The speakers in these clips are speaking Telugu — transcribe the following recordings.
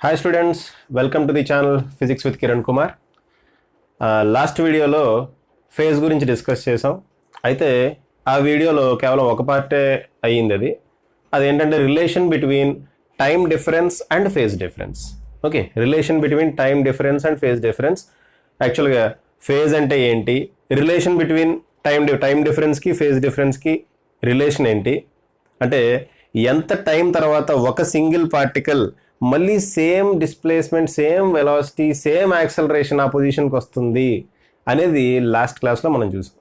Hi students, welcome to the channel physics with Kiran Kumar. Last వీడియోలో ఫేజ్ గురించి డిస్కస్ చేసాం. అయితే ఆ వీడియోలో కేవలం ఒక పార్టే అయ్యింది. అదేంటంటే relation between time difference and phase difference. Okay, relation between time difference and phase difference. యాక్చువల్గా ఫేజ్ అంటే ఏంటి, రిలేషన్ బిట్వీన్ టైం డిఫరెన్స్కి ఫేజ్ డిఫరెన్స్కి రిలేషన్ ఏంటి, అంటే ఎంత టైం తర్వాత ఒక సింగిల్ పార్టికల్ మళ్ళీ same displacement, same velocity, same acceleration ఆ పొజిషన్కి వస్తుంది అనేది లాస్ట్ క్లాస్లో మనం చూసాం.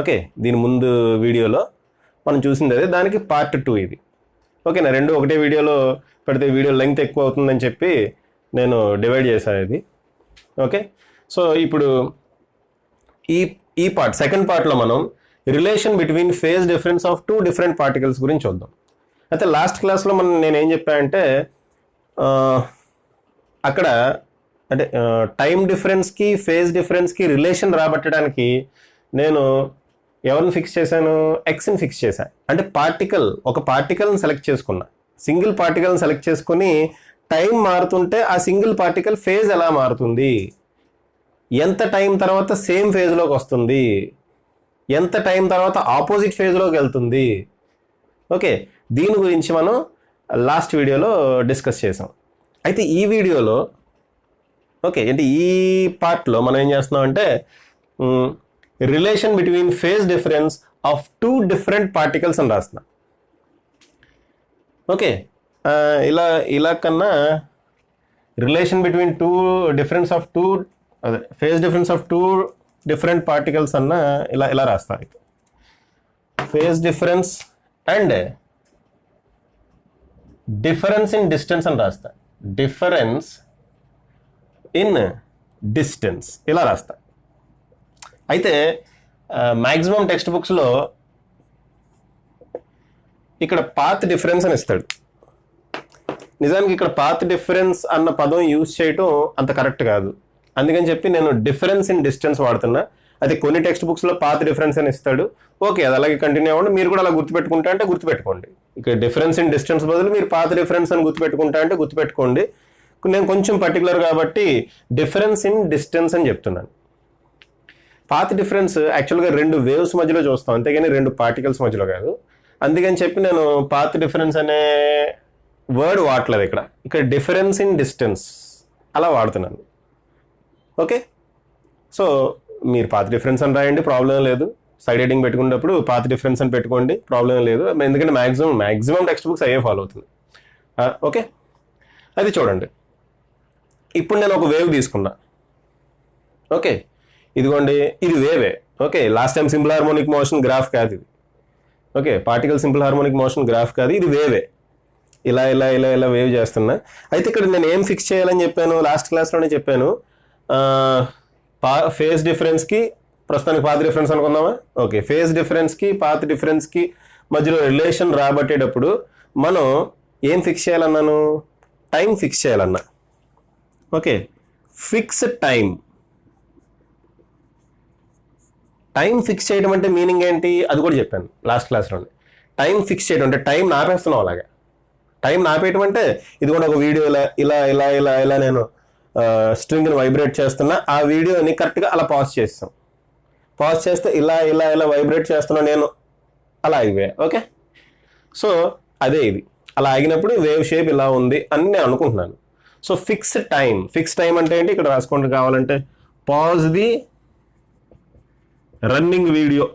ఓకే, దీని ముందు వీడియోలో మనం చూసింది అదే, దానికి పార్ట్ 2 ఇది. ఓకేనా, రెండు ఒకటే వీడియోలో పెడితే వీడియో లెంగ్త్ ఎక్కువ అవుతుందని చెప్పి నేను డివైడ్ చేశాను ఇది. ఓకే, సో ఇప్పుడు ఈ పార్ట్ సెకండ్ పార్ట్లో మనం relation between phase difference of 2 different particles గురించి చూద్దాం. అయితే లాస్ట్ క్లాస్లో నేను ఏం చెప్పానంటే అక్కడ అంటే టైం డిఫరెన్స్కి ఫేజ్ డిఫరెన్స్కి రిలేషన్ రాబట్టడానికి నేను ఎవరిని ఫిక్స్ చేశాను, ఎక్స్ని ఫిక్స్ చేశాను. అంటే ఒక పార్టికల్ని సెలెక్ట్ చేసుకున్నా, సింగిల్ పార్టికల్ని సెలెక్ట్ చేసుకుని టైం మారుతుంటే ఆ సింగిల్ పార్టికల్ ఫేజ్ ఎలా మారుతుంది, ఎంత టైం తర్వాత సేమ్ ఫేజ్లోకి వస్తుంది, ఎంత టైం తర్వాత ఆపోజిట్ ఫేజ్లోకి వెళ్తుంది. ఓకే, దీని గురించి మనం లాస్ట్ వీడియోలో డిస్కస్ చేసాం. అయితే ఈ వీడియోలో ఓకే అంటే ఈ పార్ట్లో మనం ఏం చేస్తున్నాం అంటే relation between phase difference of 2 different particles అని రాస్తున్నాం. ఓకే, ఇలా కన్నా relation between phase difference of 2 different particles అన్న ఇలా రాస్తాం. Phase difference and difference in distance అని రాస్తా. డిఫరెన్స్ ఇన్ డిస్టెన్స్ ఇలా రాస్తా. అయితే మ్యాక్సిమం టెక్స్ట్ బుక్స్లో ఇక్కడ పాత్ డిఫరెన్స్ అని ఇస్తాడు. నిజానికి ఇక్కడ పాత్ డిఫరెన్స్ అన్న పదం యూజ్ చేయటం అంత కరెక్ట్ కాదు. అందుకని చెప్పి నేను డిఫరెన్స్ ఇన్ డిస్టెన్స్ వాడుతున్నా. అయితే కొన్ని టెక్స్ట్ బుక్స్లో పాత్ డిఫరెన్స్ అని ఇస్తాడు. ఓకే, అది అలాగే కంటిన్యూ అవ్వండి. మీరు కూడా అలా గుర్తుపెట్టుకుంటా అంటే గుర్తుపెట్టుకోండి. ఇక్కడ డిఫరెన్స్ ఇన్ డిస్టెన్స్ బదులు మీరు పాత్ డిఫరెన్స్ అని గుర్తుపెట్టుకుంటా అంటే గుర్తుపెట్టుకోండి. నేను కొంచెం పర్టికులర్ కాబట్టి డిఫరెన్స్ ఇన్ డిస్టెన్స్ అని చెప్తున్నాను. పాత్ డిఫరెన్స్ యాక్చువల్గా 2 వేవ్స్ మధ్యలో చూస్తాం, అంతేగాని 2 పార్టికల్స్ మధ్యలో కాదు. అందుకని చెప్పి నేను పాత్ డిఫరెన్స్ అనే వర్డ్ వాడలేదు. ఇక్కడ డిఫరెన్స్ ఇన్ డిస్టెన్స్ అలా వాడుతున్నాను. ఓకే, సో మీరు పాత్ డిఫరెన్స్ అని రాయండి, ప్రాబ్లం లేదు. సైడ్ హెడ్డింగ్ పెట్టుకున్నప్పుడు పాత్ డిఫరెన్స్ అని పెట్టుకోండి, ప్రాబ్లం లేదు. ఎందుకంటే మ్యాక్సిమం టెక్స్ట్ బుక్స్ అయ్యే ఫాలో అవుతుంది. ఓకే, అది చూడండి. ఇప్పుడు నేను ఒక వేవ్ తీసుకున్నా. ఓకే, ఇదిగోండి, ఇది వేవే. Okay, last time simple harmonic motion graph కాదు ఇది. Okay, particle simple harmonic motion graph కాదు, ఇది వేవే. ఇలా ఇలా ఇలా ఇలా వేవ్ చేస్తున్నా. అయితే ఇక్కడ నేను ఏం ఫిక్స్ చేయాలని చెప్పాను, లాస్ట్ క్లాస్లోనే చెప్పాను. ఫేజ్ డిఫరెన్స్కి ప్రస్తుతానికి పాత్ డిఫరెన్స్ అనుకుందామా. ఓకే, ఫేజ్ డిఫరెన్స్కి పాత్ డిఫరెన్స్కి మధ్యలో రిలేషన్ రాబట్టేటప్పుడు మనం ఏం ఫిక్స్ చేయాలన్నాను, టైం ఫిక్స్ చేయాలన్నా. ఓకే, ఫిక్స్ టైం ఫిక్స్ చేయడం అంటే మీనింగ్ ఏంటి అది కూడా చెప్పాను లాస్ట్ క్లాస్లోనే. టైం ఫిక్స్ చేయడం అంటే టైం నాపేస్తున్నాం. అలాగా టైం నాపేయటం అంటే ఇది కూడా ఒక వీడియో ఇలా ఇలా ఇలా ఇలా నేను స్ట్రింగ్ని వైబ్రేట్ చేస్తున్నా, ఆ వీడియోని కరెక్ట్గా అలా పాజ్ చేస్తే ఇలా ఇలా ఇలా వైబ్రేట్ చేస్తున్నా నేను, అలా ఆగిపోయా. ఓకే, సో అదే ఇది. అలా ఆగినప్పుడు వేవ్ షేప్ ఇలా ఉంది అని నేను అనుకుంటున్నాను. సో ఫిక్స్ టైం అంటే ఏంటి, ఇక్కడ రాసుకోండి కావాలంటే, pause the running video.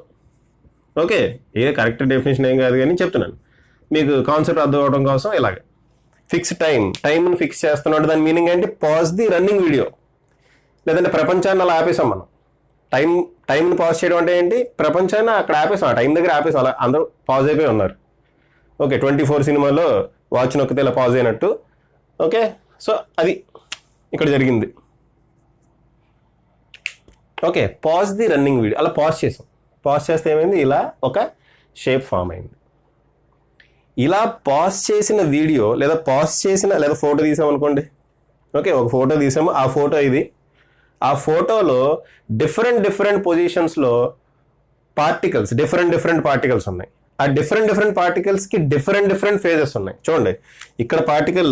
Okay, A correct definition ఏం కాదు కానీ చెప్తున్నాను మీకు కాన్సెప్ట్ అర్థం అవడం కోసం. ఇలాగ ఫిక్స్ టైంని ఫిక్స్ చేస్తున్నాడు. దాని మీనింగ్ ఏంటి, పాజ్ ది రన్నింగ్ వీడియో. లేదంటే ప్రపంచాన్ని అలా ఆపేసాం మనం. టైంని పాజ్ చేయడం అంటే ఏంటి, ప్రపంచాన్ని అక్కడ ఆపేసాం, ఆ టైం దగ్గర ఆపేసాం. అలా అందరూ పాజ్ అయిపోయి ఉన్నారు. ఓకే, 24 సినిమాలో వాచ్ నొక్కితే ఇలా పాజ్ అయినట్టు. ఓకే, సో అది ఇక్కడ జరిగింది. Okay, pause the running video అలా పాజ్ చేస్తే ఏమైంది, ఇలా ఒక షేప్ ఫామ్ అయింది. ఇలా పాజ్ చేసిన వీడియో లేదా ఫోటో తీసామనుకోండి. ఓకే, ఒక ఫోటో తీసాము, ఆ ఫోటో ఇది. ఆ ఫోటోలో డిఫరెంట్ పొజిషన్స్లో డిఫరెంట్ పార్టికల్స్ ఉన్నాయి. ఆ డిఫరెంట్ పార్టికల్స్కి డిఫరెంట్ ఫేజెస్ ఉన్నాయి. చూడండి ఇక్కడ పార్టికల్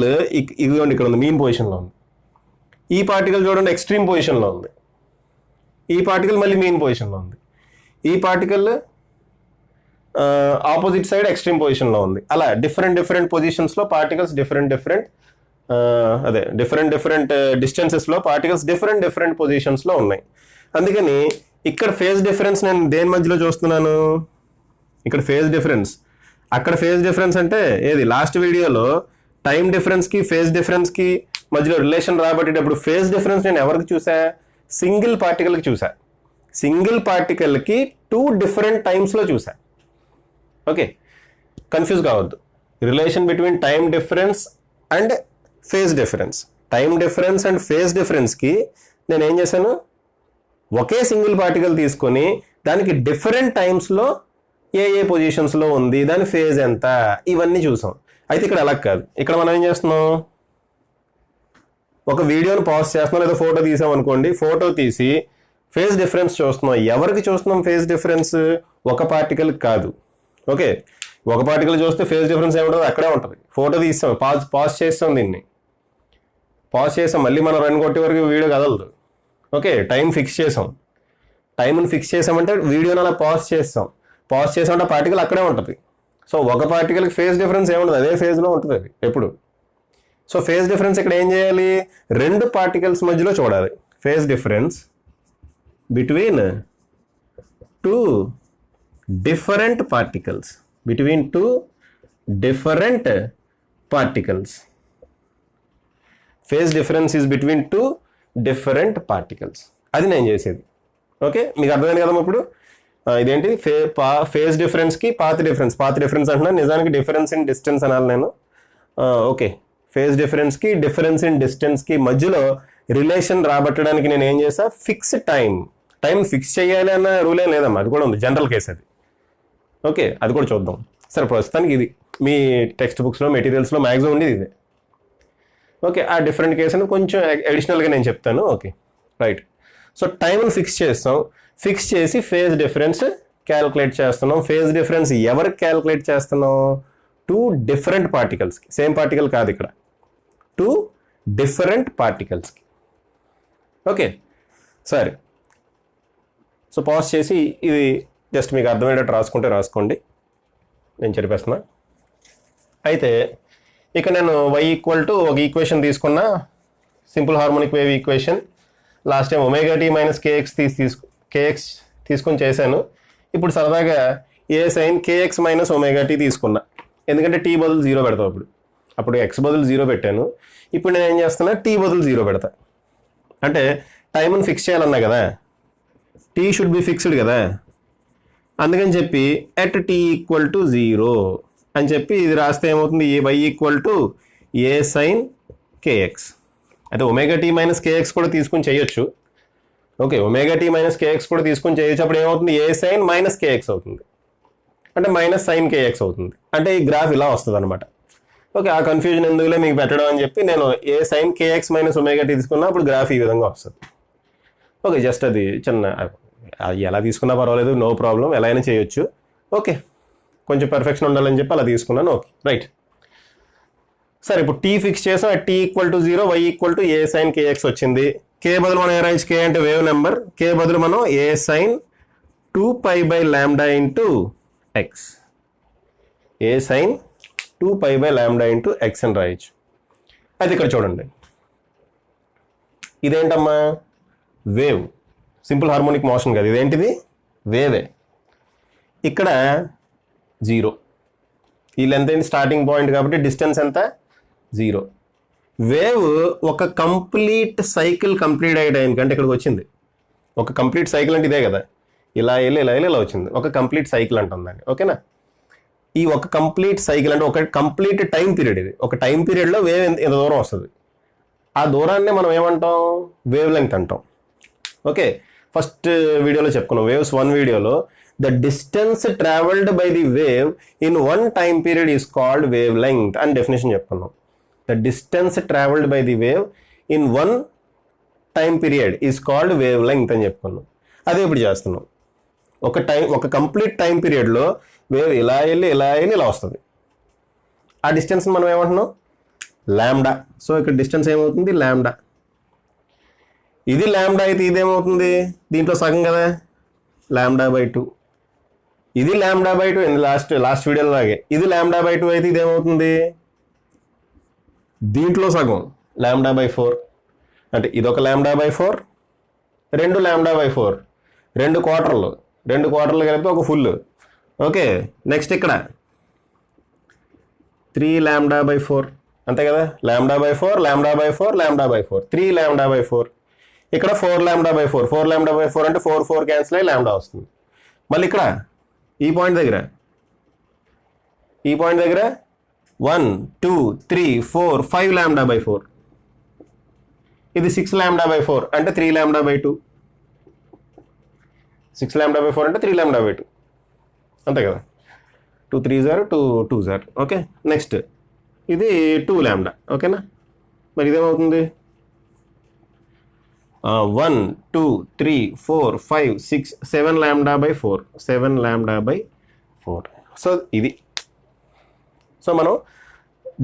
ఇదిగోండి ఇక్కడ ఉంది, మీన్ పొజిషన్లో ఉంది. ఈ పార్టికల్ చూడండి ఎక్స్ట్రీమ్ పొజిషన్లో ఉంది. ఈ పార్టికల్ మళ్ళీ మీన్ పొజిషన్లో ఉంది. ఈ పార్టికల్ ఆపోజిట్ సైడ్ ఎక్స్ట్రీమ్ పొజిషన్లో ఉంది. అలా డిఫరెంట్ పొజిషన్స్లో పార్టికల్స్ డిఫరెంట్ డిస్టెన్సెస్లో పార్టికల్స్ డిఫరెంట్ పొజిషన్స్లో ఉన్నాయి. అందుకని ఇక్కడ ఫేజ్ డిఫరెన్స్ నేను దేని మధ్యలో చూస్తున్నాను, ఇక్కడ ఫేజ్ డిఫరెన్స్, అక్కడ ఫేజ్ డిఫరెన్స్ అంటే ఏది లాస్ట్ వీడియోలో టైం డిఫరెన్స్కి ఫేజ్ డిఫరెన్స్కి మధ్యలో రిలేషన్ రాబట్టేటప్పుడు ఫేజ్ డిఫరెన్స్ నేను ఎవరికి చూసా, సింగిల్ పార్టికల్కి చూసా. సింగిల్ పార్టికల్కి 2 డిఫరెంట్ టైమ్స్లో చూసా. ఓకే, కన్ఫ్యూజ్ కావద్దు. Relation between time difference and phase difference, time difference and phase డిఫరెన్స్కి నేను ఏం చేశాను, ఒకే సింగిల్ పార్టికల్ తీసుకొని దానికి డిఫరెంట్ టైమ్స్లో ఏ పొజిషన్స్లో ఉంది, దాని ఫేజ్ ఎంత, ఇవన్నీ చూసాం. అయితే ఇక్కడ అలా కాదు. ఇక్కడ మనం ఏం చేస్తున్నాం, ఒక వీడియోని పాజ్ చేస్తున్నాం లేదా ఫోటో తీసాం అనుకోండి, ఫోటో తీసి ఫేజ్ డిఫరెన్స్ చూస్తున్నాం. ఎవరికి చూస్తున్నాం ఫేజ్ డిఫరెన్స్, ఒక పార్టికల్ కాదు. ఓకే, ఒక పార్టికల్ చూస్తే ఫేజ్ డిఫరెన్స్ ఏముంటుంది, అక్కడే ఉంటుంది. ఫోటో తీస్తాం, పాజ్ చేస్తాం, దీన్ని పాజ్ చేసాం, మళ్ళీ మనం రన్ కొట్టే వరకు వీడియో కదలదు. ఓకే, టైం ఫిక్స్ చేసాం. టైంని ఫిక్స్ చేసామంటే వీడియోని అలా పాజ్ చేసామంటే పార్టికల్ అక్కడే ఉంటుంది. సో ఒక పార్టికల్కి ఫేజ్ డిఫరెన్స్ ఏముంటుంది, అదే ఫేజ్లో ఉంటుంది అది ఎప్పుడు. సో ఫేజ్ డిఫరెన్స్ ఇక్కడ ఏం చేయాలి, 2 పార్టికల్స్ మధ్యలో చూడాలి. Phase difference between 2 different particles, phase difference is between 2 different particles. అది నేను చేసేది. ఓకే, మీకు అర్థమైంది కదా ఇప్పుడు. ఇదేంటి ఫేజ్ డిఫరెన్స్కి పాత్ డిఫరెన్స్ అంటున్నా, నిజానికి డిఫరెన్స్ ఇన్ డిస్టెన్స్ అనాలి నేను. ఓకే, ఫేజ్ డిఫరెన్స్కి డిఫరెన్స్ ఇన్ డిస్టెన్స్కి మధ్యలో రిలేషన్ రాబట్టడానికి నేను ఏం చేసా, ఫిక్స్ టైం ఫిక్స్ చేయాలి అన్న రూల్ ఏం లేదమ్మా, అది కూడా ఉంది, జనరల్ కేసు అది. ఓకే, అది కూడా చూద్దాం. సరే, ప్రస్తుతానికి ఇది మీ టెక్స్ట్ బుక్స్లో మెటీరియల్స్లో మ్యాక్సిమం ఉండేది ఇదే. ఓకే, ఆ డిఫరెంట్ కేసు అని కొంచెం అడిషనల్గా నేను చెప్తాను. Okay, right. సో టైంని ఫిక్స్ చేస్తాం, ఫిక్స్ చేసి ఫేజ్ డిఫరెన్స్ క్యాలిక్యులేట్ చేస్తున్నాం. ఫేజ్ డిఫరెన్స్ ఎవరికి క్యాలిక్యులేట్ చేస్తున్నాం, 2 డిఫరెంట్ పార్టికల్స్కి, సేమ్ పార్టికల్ కాదు ఇక్కడ, 2 డిఫరెంట్ పార్టికల్స్కి. ఓకే, సరే. సో పాజ్ చేసి ఇది జస్ట్ మీకు అర్థమయ్యేటట్టు రాసుకోండి, నేను చెప్పేస్తున్నా. అయితే ఇక నేను y = ఒక ఈక్వేషన్ తీసుకున్నా, simple harmonic wave equation. Last time ωt - kx తీసుకొని చేశాను. ఇప్పుడు సరదాగా a sin kx - ωt తీసుకున్నా, ఎందుకంటే t బదులు 0 పెడతాం. అప్పుడు x బదులు 0 పెట్టాను, ఇప్పుడు నేను ఏం చేస్తున్నా, t బదులు 0 పెడతా. అంటే టైంని ఫిక్స్ చేయాలన్నా కదా, t షుడ్ బి ఫిక్స్డ్ కదా, అందుకని చెప్పి at t = 0 అని చెప్పి ఇది రాస్తే ఏమవుతుంది, y = a sin kx. అయితే ωt - kx కూడా తీసుకుని చేయొచ్చు. ఓకే, ωt - kx కూడా తీసుకుని చేయొచ్చు. అప్పుడు ఏమవుతుంది, a sin - kx అవుతుంది, అంటే -sin kx అవుతుంది. అంటే ఈ గ్రాఫ్ ఇలా వస్తుంది అనమాట. ఓకే, ఆ కన్ఫ్యూజన్ ఎందుకులే మీకు పెట్టడం అని చెప్పి నేను a sin kx - ωt తీసుకున్నా, అప్పుడు గ్రాఫ్ ఈ విధంగా వస్తుంది. ఓకే, జస్ట్ అది చిన్న, ఎలా తీసుకున్నా పర్వాలేదు, నో ప్రాబ్లం, ఎలా అయినా చేయొచ్చు. ఓకే, కొంచెం పర్ఫెక్షన్ ఉండాలని చెప్పి అలా తీసుకున్నాను. Okay, right. సరే, ఇప్పుడు t ఫిక్స్ చేసాం, t = 0, y = a sin kx వచ్చింది. k బదులు మనం ఏ రాయొచ్చు, k అంటే వేవ్ నెంబర్, k బదులు మనం a sin 2π/λ × x, a sin 2π/λ × x అని రాయొచ్చు. అయితే ఇక్కడ చూడండి, ఇదేంటమ్మా, వేవ్, సింపుల్ హార్మోనిక్ మోషన్ కదా, ఇదేంటిది వేవే. ఇక్కడ 0, ఈ లెంత్ ఏంటి, స్టార్టింగ్ పాయింట్ కాబట్టి డిస్టెన్స్ ఎంత, 0. వేవ్ ఒక కంప్లీట్ సైకిల్ కంప్లీట్ అయ్యే టైంకి, అంటే ఇక్కడికి వచ్చింది ఒక కంప్లీట్ సైకిల్, అంటే ఇదే కదా, ఇలా వచ్చింది, ఒక కంప్లీట్ సైకిల్ అంటుందండి. ఓకేనా, ఈ ఒక కంప్లీట్ సైకిల్ అంటే ఒక కంప్లీట్ టైం పీరియడ్. ఇది ఒక టైం పీరియడ్లో వేవ్ ఎంత దూరం వస్తుంది, ఆ దూరాన్ని మనం ఏమంటాం, వేవ్ లెంగ్త్ అంటాం. ఓకే, ఫస్ట్ వీడియోలో చెప్పుకున్నాం, వేవ్స్ 1 వీడియోలో the distance travelled by the wave in 1 time period is called wave length అని డెఫినేషన్ చెప్పుకున్నాం. The distance travelled by the wave in 1 time period is called wave length అని చెప్పుకున్నాం. అదే ఇప్పుడు చేస్తున్నాం. ఒక కంప్లీట్ టైం పీరియడ్లో వేవ్ ఇలా వెళ్ళి ఇలా వస్తుంది. ఆ డిస్టెన్స్ మనం ఏమంటున్నాం? లాంబ్డా. సో ఇక్కడ డిస్టెన్స్ ఏమవుతుంది? లాంబ్డా. ఇది లాంబ్డా అయితే ఇదేమవుతుంది? దీంట్లో సగం కదా, λ/2. ఇది λ/2 లాస్ట్ వీడియోలో లాగే. ఇది λ/2 అయితే ఇదేమవుతుంది? దీంట్లో సగం λ/4. అంటే ఇదొక λ/4, రెండు λ/4, రెండు క్వార్టర్లు కలిపి ఒక ఫుల్. ఓకే, నెక్స్ట్ ఇక్కడ 3 λ/4 అంతే కదా, λ/4 3 λ/4. ఇక్కడ 4 λ/4 అంటే 4 క్యాన్సిల్ అయ్యి లాంబ్డా వస్తుంది. మళ్ళీ ఇక్కడ ఈ పాయింట్ దగ్గర 1 2 3 4 5 λ/4. ఇది 6 λ/4 అంటే 3 λ/2. 6 λ/4 అంటే 3 λ/2 అంతే కదా. 2 3s are 2 2s are. Okay, next ఇది 2 λ. ఓకేనా, మరి ఇదేమవుతుంది? 1 2 3 4 5 6 7 λ/4. 7 λ/4. సో ఇది. సో మనం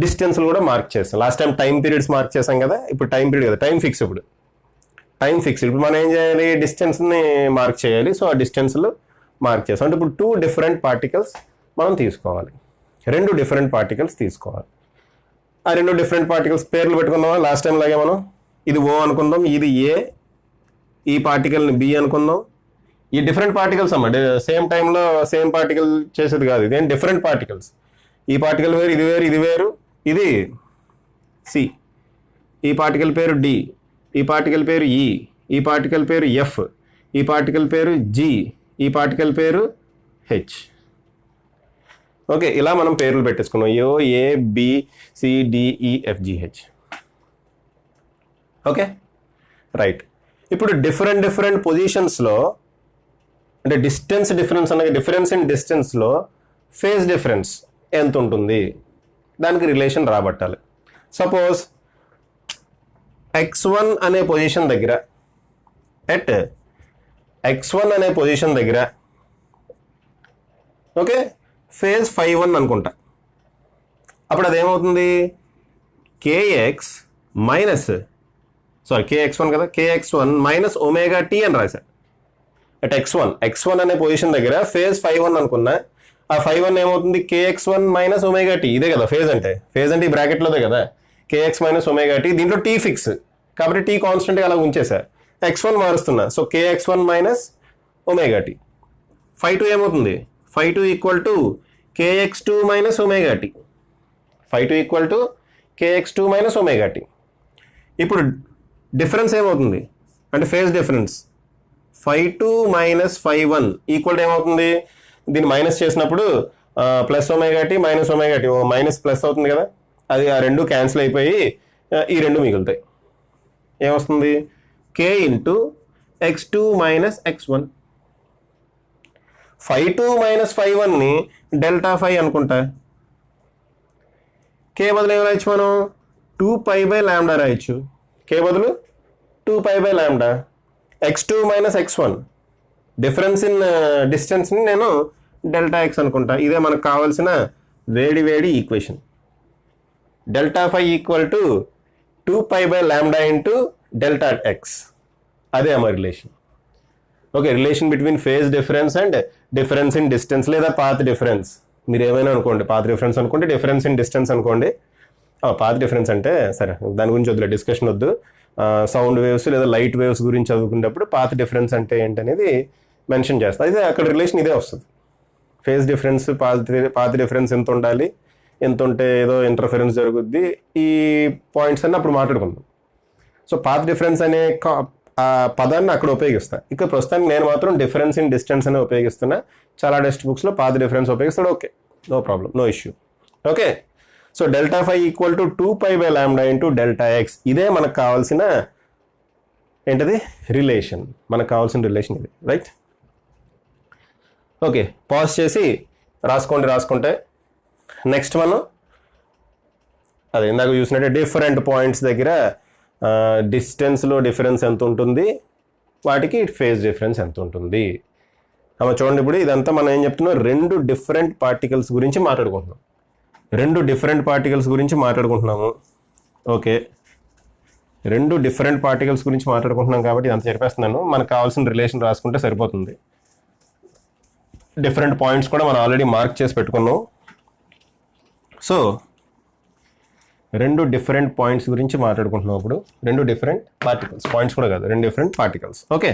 డిస్టెన్స్లు కూడా మార్క్ చేస్తాం. Last time time periods mark చేసాం కదా, ఇప్పుడు టైం పీరియడ్ కదా, టైం ఫిక్స్. ఇప్పుడు మనం ఏం చేయాలి? డిస్టెన్స్ని మార్క్ చేయాలి. సో ఆ డిస్టెన్స్లు మార్క్ చేస్తాం. అంటే ఇప్పుడు 2 డిఫరెంట్ పార్టికల్స్ మనం తీసుకోవాలి. 2 డిఫరెంట్ పార్టికల్స్ తీసుకోవాలి. ఆ 2 డిఫరెంట్ పార్టికల్స్ పేర్లు పెట్టుకుందామా? లాస్ట్ టైం లాగే మనం ఇది O అనుకుందాం, ఇది A, ఈ పార్టికల్ని B అనుకుందాం. ఈ డిఫరెంట్ పార్టికల్స్ అమ్మ, సేమ్ టైంలో సేమ్ పార్టికల్ చేసేది కాదు. ఇదేం డిఫరెంట్ పార్టికల్స్. ఈ పార్టికల్ వేరు, ఇది వేరు, ఇది C. ఈ పార్టికల్ పేరు D, ఈ పార్టికల్ పేరు E, ఈ పార్టికల్ పేరు F, ఈ పార్టికల్ పేరు G, ఈ పార్టికల్ పేరు H. ఓకే, ఇలా మనం పేర్లు పెట్టేసుకున్నాం. OABCDEFGH. Okay, right. ఇప్పుడు డిఫరెంట్ పొజిషన్స్లో అంటే డిస్టెన్స్ డిఫరెన్స్ అనగా డిఫరెన్స్ ఇన్ డిస్టెన్స్లో ఫేజ్ డిఫరెన్స్ ఎంత ఉంటుంది, దానికి రిలేషన్ రాబట్టాలి. సపోజ్ x1 అనే పొజిషన్ దగ్గర ఓకే ఫేజ్ 5-1 అనుకుంటా. అప్పుడు అదేమవుతుంది? KX1 కదా, KX1 మైనస్ ఒమేగా టీ అని రాశారు. అట్ x1 అనే పొజిషన్ దగ్గర ఫేజ్ 5-1 అనుకున్నా. ఆ 5-1 ఏమవుతుంది? KX1 minus omega tea. ఇదే కదా ఫేజ్ అంటే ఈ బ్రాకెట్లోదే కదా, KX మైనస్ ఒమేగా టీ. దీంట్లో టీ ఫిక్స్ కాబట్టి టీ కాన్స్టెంట్గా అలా ఉంచేశారు. x1 మారుస్తున్నా, so KX1 minus omega t. 5-2 ఏమవుతుంది? 5-2 equal to KX2 minus omega t. 5-2 equal to KX2 minus omega t. ఇప్పుడు డిఫరెన్స్ ఏమవుతుంది అంటే ఫేజ్ డిఫరెన్స్ 5-2 మైనస్ 5-1 ఈక్వల్ ఏమవుతుంది? దీన్ని మైనస్ చేసినప్పుడు plus omega t minus omega t, minus plus అవుతుంది కదా, అది ఆ రెండు క్యాన్సిల్ అయిపోయి ఈ రెండు మిగులుతాయి. ఏమొస్తుంది? K into X2 minus X1. 5-2 minus 5-1ని Δ5 అనుకుంటా. K బదులు ఏం రాయొచ్చు మనం? 2π/λ రాయొచ్చు. K బదులు 2π/λ. X2 minus X1 difference in డిస్టెన్స్ని నేను Δx అనుకుంటా. ఇదే మనకు కావాల్సిన వేడి equation. Δ5 equal to 2π/λ into Δx. అదే మా relation. Okay, relation between phase difference and difference in distance లేదా పాత్ డిఫరెన్స్. మీరు ఏమైనా అనుకోండి, పాత్ డిఫరెన్స్ అనుకోండి, డిఫరెన్స్ ఇన్ డిస్టెన్స్ అనుకోండి. పాత్ డిఫరెన్స్ అంటే సరే, దాని గురించి వద్దు, డిస్కషన్ వద్దు. సౌండ్ వేవ్స్ లేదా లైట్ వేవ్స్ గురించి చదువుకునేటప్పుడు పాత్ డిఫరెన్స్ అంటే ఏంటనేది మెన్షన్ చేస్తాం. అయితే అక్కడ రిలేషన్ ఇదే వస్తుంది. ఫేజ్ డిఫరెన్స్, పాత్ డిఫరెన్స్ ఎంత ఉండాలి, ఎంత ఉంటే ఏదో ఇంటర్ఫరెన్స్ జరుగుద్ది, ఈ పాయింట్స్ అన్నీ అప్పుడు మాట్లాడుకుందాం. సో పాత్ డిఫరెన్స్ అనే ఆ పదాన్ని అక్కడ ఉపయోగిస్తాను. ఇక ప్రస్తుతానికి నేను మాత్రం డిఫరెన్స్ ఇన్ డిస్టెన్స్ అనే ఉపయోగిస్తున్నా. చాలా టెక్స్ట్ బుక్స్లో పాత్ డిఫరెన్స్ ఉపయోగిస్తాడు. Okay, no problem, no issue. Okay, so Δ5 equal to 2π/λ into Δx. ఇదే మనకు కావాల్సిన ఏంటది రిలేషన్. మనకు కావాల్సిన రిలేషన్ ఇది, రైట్? ఓకే, పాజ్ చేసి రాసుకుంటే నెక్స్ట్ మనం అదే ఇందాక చూసినట్టే డిఫరెంట్ పాయింట్స్ దగ్గర డిస్టెన్స్లో డిఫరెన్స్ ఎంత ఉంటుంది, వాటికి ఫేజ్ డిఫరెన్స్ ఎంత ఉంటుంది. అమ్మ చూడండి, ఇప్పుడు ఇదంతా మనం ఏం చెప్తున్నాం, రెండు డిఫరెంట్ పార్టికల్స్ గురించి మాట్లాడుకుంటున్నాం. ఓకే, రెండు డిఫరెంట్ పార్టికల్స్ గురించి మాట్లాడుకుంటున్నాం కాబట్టి ఇదంతా చెప్పేస్తున్నాను. మనకు కావాల్సిన రిలేషన్ రాసుకుంటే సరిపోతుంది. డిఫరెంట్ పాయింట్స్ కూడా మనం ఆల్రెడీ మార్క్ చేసి పెట్టుకున్నాం. సో రెండు డిఫరెంట్ పాయింట్స్ గురించి మాట్లాడుకుంటున్నాం. ఇప్పుడు రెండు డిఫరెంట్ పార్టికల్స్, పాయింట్స్ కూడా కాదు, రెండు different particles. Okay,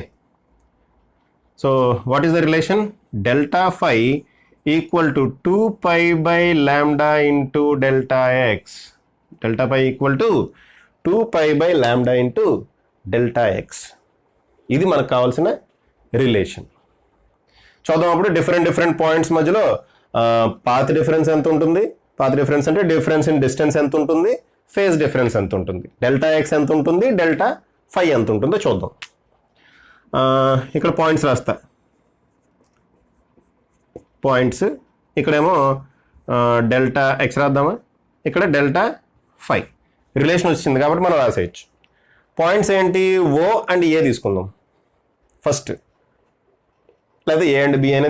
so what is the relation? Delta phi equal to 2π/λ into delta x. Delta phi equal to 2π/λ into delta x. ఇది మనకు కావాల్సిన రిలేషన్. చూద్దాం అప్పుడు డిఫరెంట్ పాయింట్స్ మధ్యలో పాత్ డిఫరెన్స్ ఎంత ఉంటుంది. పాత్ డిఫరెన్స్ అంటే డిఫరెన్స్ ఇన్ డిస్టెన్స్ ఎంత ఉంటుంది, ఫేజ్ డిఫరెన్స్ ఎంత ఉంటుంది, డెల్టా ఎక్స్ ఎంత ఉంటుంది, డెల్టా ఫై ఎంత ఉంటుందో చూద్దాం. ఇక్కడ పాయింట్స్ రాస్తా. పాయింట్స్ ఇక్కడేమో డెల్టా ఎక్స్ రాద్దామా, ఇక్కడ డెల్టా ఫై. రిలేషన్ వచ్చింది కాబట్టి మనం రాసేయచ్చు. పాయింట్స్ ఏంటి? ఓ అండ్ ఏ తీసుకుందాం ఫస్ట్, లేదా ఏ అండ్ బి అయినా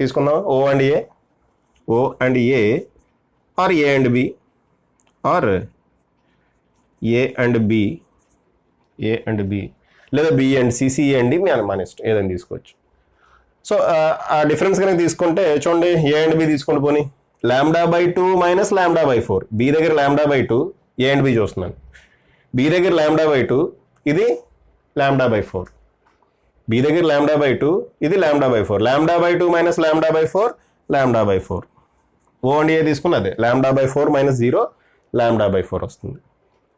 తీసుకుందాం. O and A or A and B or A and B లేదా B and C and D మన ఇష్టం, ఏదైనా తీసుకోవచ్చు. సో ఆ డిఫరెన్స్ కనుక తీసుకుంటే చూడండి, ఏ అండ్ బి తీసుకోండి. పోనీ λ/2 మైనస్ λ/4. బి దగ్గర λ/2, ఏ అండ్ బి చూస్తున్నాను. బి దగ్గర λ/2, ఇది λ/4. బి దగ్గర λ/2, ఇది λ/4. λ/2 మైనస్ λ/4, λ/4. ఓ అండ్ ఏ తీసుకున్న అదే λ/4 మైనస్ 0, λ/4 వస్తుంది.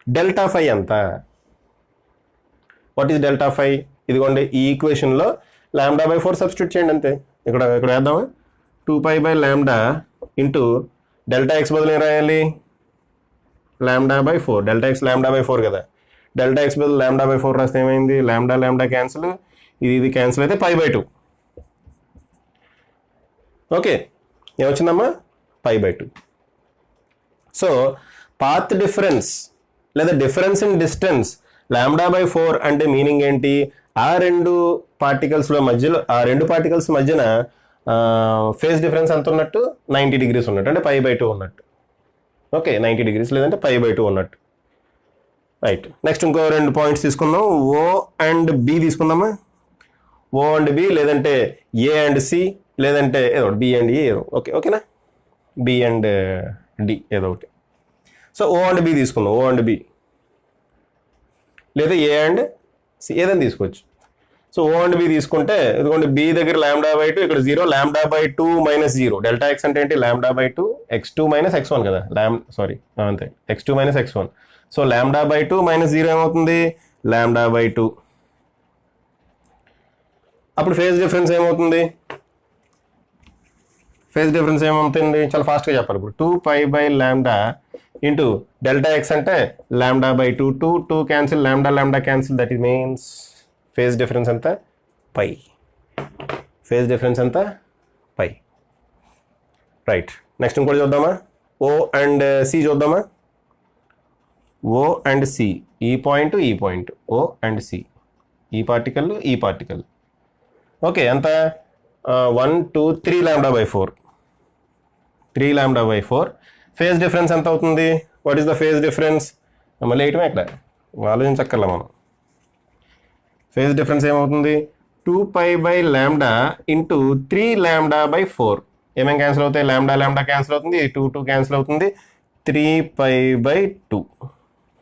డెల్టా ఫై ఎంత? వాట్ ఈస్ డెల్టా ఫై? ఇదిగోండి, ఈ ఈక్వేషన్లో λ/4 సబ్స్టిట్యూట్ చేయండి అంతే. ఇక్కడ వేద్దామా, 2π/λ ఇంటూ డెల్టా ఎక్స్ బదులు ఏం రాయాలి, λ/4. డెల్టా ఎక్స్ λ/4 కదా, డెల్టా ఎక్స్ బదులు λ/4 రాస్తే ఏమైంది, λ క్యాన్సిల్, ఇది క్యాన్సిల్ అయితే π/2. ఓకే, ఏమొచ్చిందమ్మా, π/2. సో పాత్ డిఫరెన్స్ లేదా డిఫరెన్స్ ఇన్ డిస్టెన్స్ λ/4 అంటే మీనింగ్ ఏంటి? ఆ రెండు పార్టికల్స్ మధ్యన ఫేజ్ డిఫరెన్స్ ఎంత ఉన్నట్టు, 90 degrees ఉన్నట్టు, అంటే π/2 ఉన్నట్టు. ఓకే, 90 degrees లేదంటే π/2 ఉన్నట్టు. రైట్, నెక్స్ట్ ఇంకో రెండు పాయింట్స్ తీసుకుందాం. ఓ అండ్ బి తీసుకుందామా. ఓ అండ్ బి లేదంటే ఏ అండ్ సి లేదంటే ఏదో బి అండ్ ఏ ఏదో. ఓకేనా, బి అండ్ డి ఏదో ఒకటి. సో ఓ అండ్ బి తీసుకుందాం. ఓ అండ్ బి లేదా ఏ అండ్ సి ఏదైనా తీసుకోవచ్చు. సో ఓ అండ్ బి తీసుకుంటే ఇదిగోండి, బి దగ్గర λ/2, ఇక్కడ 0, λ/2 మైనస్ 0. డెల్టా ఎక్స్ అంటే ఏంటి, λ/2 x2 మైనస్ x1 కదా, అంతే, x2 minus x1. So λ/2 minus 0 ఏమవుతుంది, λ/2. అప్పుడు ఫేజ్ డిఫరెన్స్ ఏమవుతుంది, చాలా ఫాస్ట్గా చెప్పాలి. ఇప్పుడు 2π/λ ఇంటూ డెల్టా ఎక్స్ అంటే λ/2, 2 cancel, λ cancel, that is means phase difference ఎంత, π. ఫేజ్ డిఫరెన్స్ ఎంత, π. రైట్, నెక్స్ట్ ఇంకోటి చూద్దామా. ఓ అండ్ సి చూద్దామా. ఓ అండ్ సి, ఈ పాయింట్ ఓ అండ్ సి, ఈ పార్టికల్. ఓకే, ఎంత, 1 2 3 λ/4. 3 λ/4. ఫేజ్ డిఫరెన్స్ ఎంత అవుతుంది? What is the phase difference? మళ్ళీ వేయటమే, ఇక్కడ ఆలోచించక్కర్లా మనం. ఫేజ్ డిఫరెన్స్ ఏమవుతుంది, 2π/λ ఇంటూ 3 λ/4. ఏమేమి క్యాన్సిల్ అవుతాయి, λ క్యాన్సిల్ అవుతుంది, 2 క్యాన్సిల్ అవుతుంది, 3π/2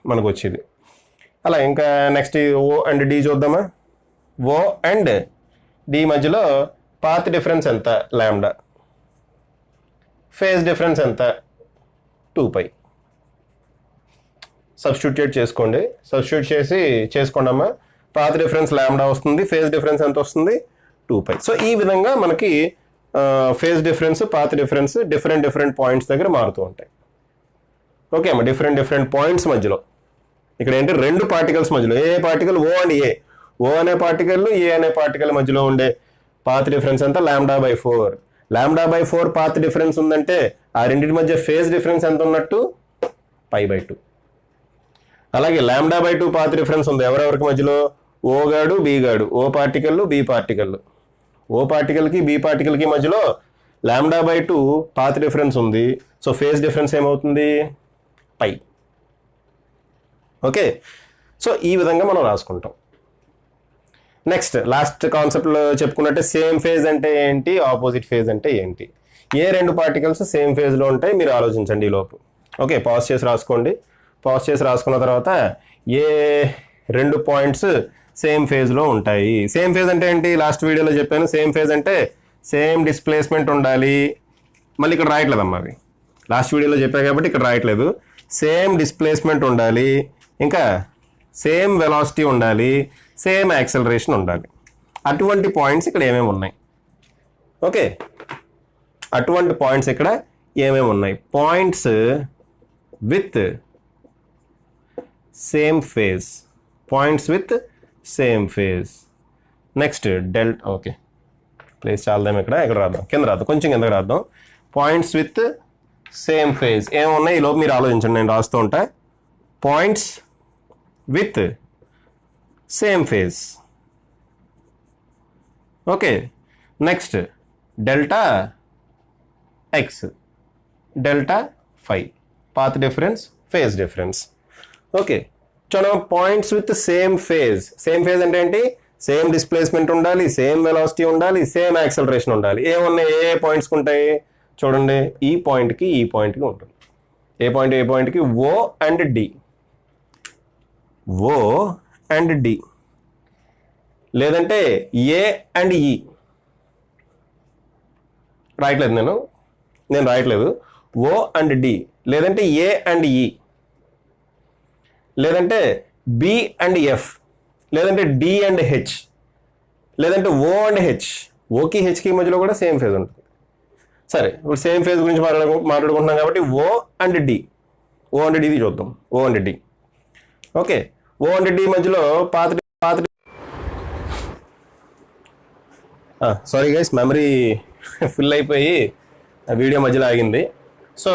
మనకు వచ్చేది. అలా ఇంకా నెక్స్ట్ ఓ అండ్ డి చూద్దామా. ఓ అండ్ డి మధ్యలో పాత్ డిఫరెన్స్ ఎంత, λ. ఫేజ్ డిఫరెన్స్ ఎంత, 2π. సబ్స్టిట్యూట్ చేసుకోండి అమ్మా. పాత్ డిఫరెన్స్ λ వస్తుంది, ఫేజ్ డిఫరెన్స్ ఎంత వస్తుంది, 2π. సో ఈ విధంగా మనకి phase difference, path difference different points దగ్గర మారుతూ ఉంటాయి. ఓకే అమ్మా, డిఫరెంట్ పాయింట్స్ మధ్యలో ఇక్కడ ఏంటి, రెండు పార్టికల్స్ మధ్యలో, ఏ పార్టికల్, ఓ అండ్ ఏ, ఓ అనే పార్టికల్, ఏ అనే పార్టికల్ మధ్యలో ఉండే పాత్ డిఫరెన్స్ ఎంత, λ/4. λ/4 పాత్ డిఫరెన్స్ ఉందంటే ఆ రెండింటి మధ్య ఫేజ్ డిఫరెన్స్ ఎంత ఉన్నట్టు, π/2. అలాగే λ/2 పాత్ డిఫరెన్స్ ఉంది ఎవరెవరికి మధ్యలో, ఓ గాడు బి గాడు, ఓ పార్టికల్ బి పార్టికల్. ఓ పార్టికల్కి బి పార్టికల్కి మధ్యలో λ/2 పాత్ డిఫరెన్స్ ఉంది. సో ఫేజ్ డిఫరెన్స్ ఏమవుతుంది? π. ఓకే, సో ఈ విధంగా మనం రాసుకుంటాం. నెక్స్ట్ లాస్ట్ కాన్సెప్ట్లో చెప్పుకున్నట్టే సేమ్ ఫేజ్ అంటే ఏంటి, ఆపోజిట్ ఫేజ్ అంటే ఏంటి. ఏ రెండు పార్టికల్స్ సేమ్ ఫేజ్లో ఉంటాయి మీరు ఆలోచించండి ఈ లోపు. ఓకే, పాజ్ చేసి రాసుకోండి. పాజ్ చేసి రాసుకున్న తర్వాత ఏ రెండు పాయింట్స్ సేమ్ ఫేజ్లో ఉంటాయి. సేమ్ ఫేజ్ అంటే ఏంటి? లాస్ట్ వీడియోలో చెప్పాను. సేమ్ ఫేజ్ అంటే సేమ్ డిస్ప్లేస్మెంట్ ఉండాలి. మళ్ళీ ఇక్కడ రాయట్లేదమ్మా, అవి లాస్ట్ వీడియోలో చెప్పా కాబట్టి ఇక్కడ రాయట్లేదు. సేమ్ డిస్ప్లేస్మెంట్ ఉండాలి, ఇంకా సేమ్ వెలాసిటీ ఉండాలి, సేమ్ యాక్సలరేషన్ ఉండాలి. అటువంటి పాయింట్స్ ఇక్కడ ఏమేమి ఉన్నాయి? ఓకే, అటువంటి పాయింట్స్ ఇక్కడ ఏమేమి ఉన్నాయి? Points with same phase, points with same phase. Next okay, place చాలదాం. ఇక్కడ రాద్దాం, కింద రాద్దాం, కొంచెం కిందకి రాద్దాం. పాయింట్స్ విత్ సేమ్ ఫేజ్ ఏమున్నాయి ఈ లోపు మీరు ఆలోచించండి, నేను రాస్తూ ఉంటా. Points with same phase. Okay, next delta x, delta phi, path difference, phase difference. Okay, చూడండి points with same phase. Same phase అంటే ఏంటి? సేమ్ డిస్ప్లేస్మెంట్ ఉండాలి, సేమ్ వెలాసిటీ ఉండాలి, సేమ్ యాక్సలరేషన్ ఉండాలి. ఏమున్నాయి? ఏ పాయింట్స్కి ఉంటాయి చూడండి. ఈ పాయింట్కి ఈ పాయింట్కి ఉంటుంది. ఏ పాయింట్కి? O and D. O and D, లేదంటే ఏ అండ్ ఈ. రాయట్లేదు నేను రాయట్లేదు. ఓ అండ్ డి, లేదంటే ఏ అండ్ ఈ, లేదంటే బి అండ్ ఎఫ్, లేదంటే డి అండ్ హెచ్, లేదంటే ఓ అండ్ హెచ్. ఓకి హెచ్కి మధ్యలో కూడా సేమ్ ఫేజ్ ఉంటుంది. సరే, ఇప్పుడు సేమ్ ఫేజ్ గురించి మాట్లాడుకుంటున్నాం కాబట్టి O and D, O and డిది చూద్దాం. O and D. Okay, O and D మధ్యలో path sorry guys, memory full అయిపోయి వీడియో మధ్యలో ఆగింది. సో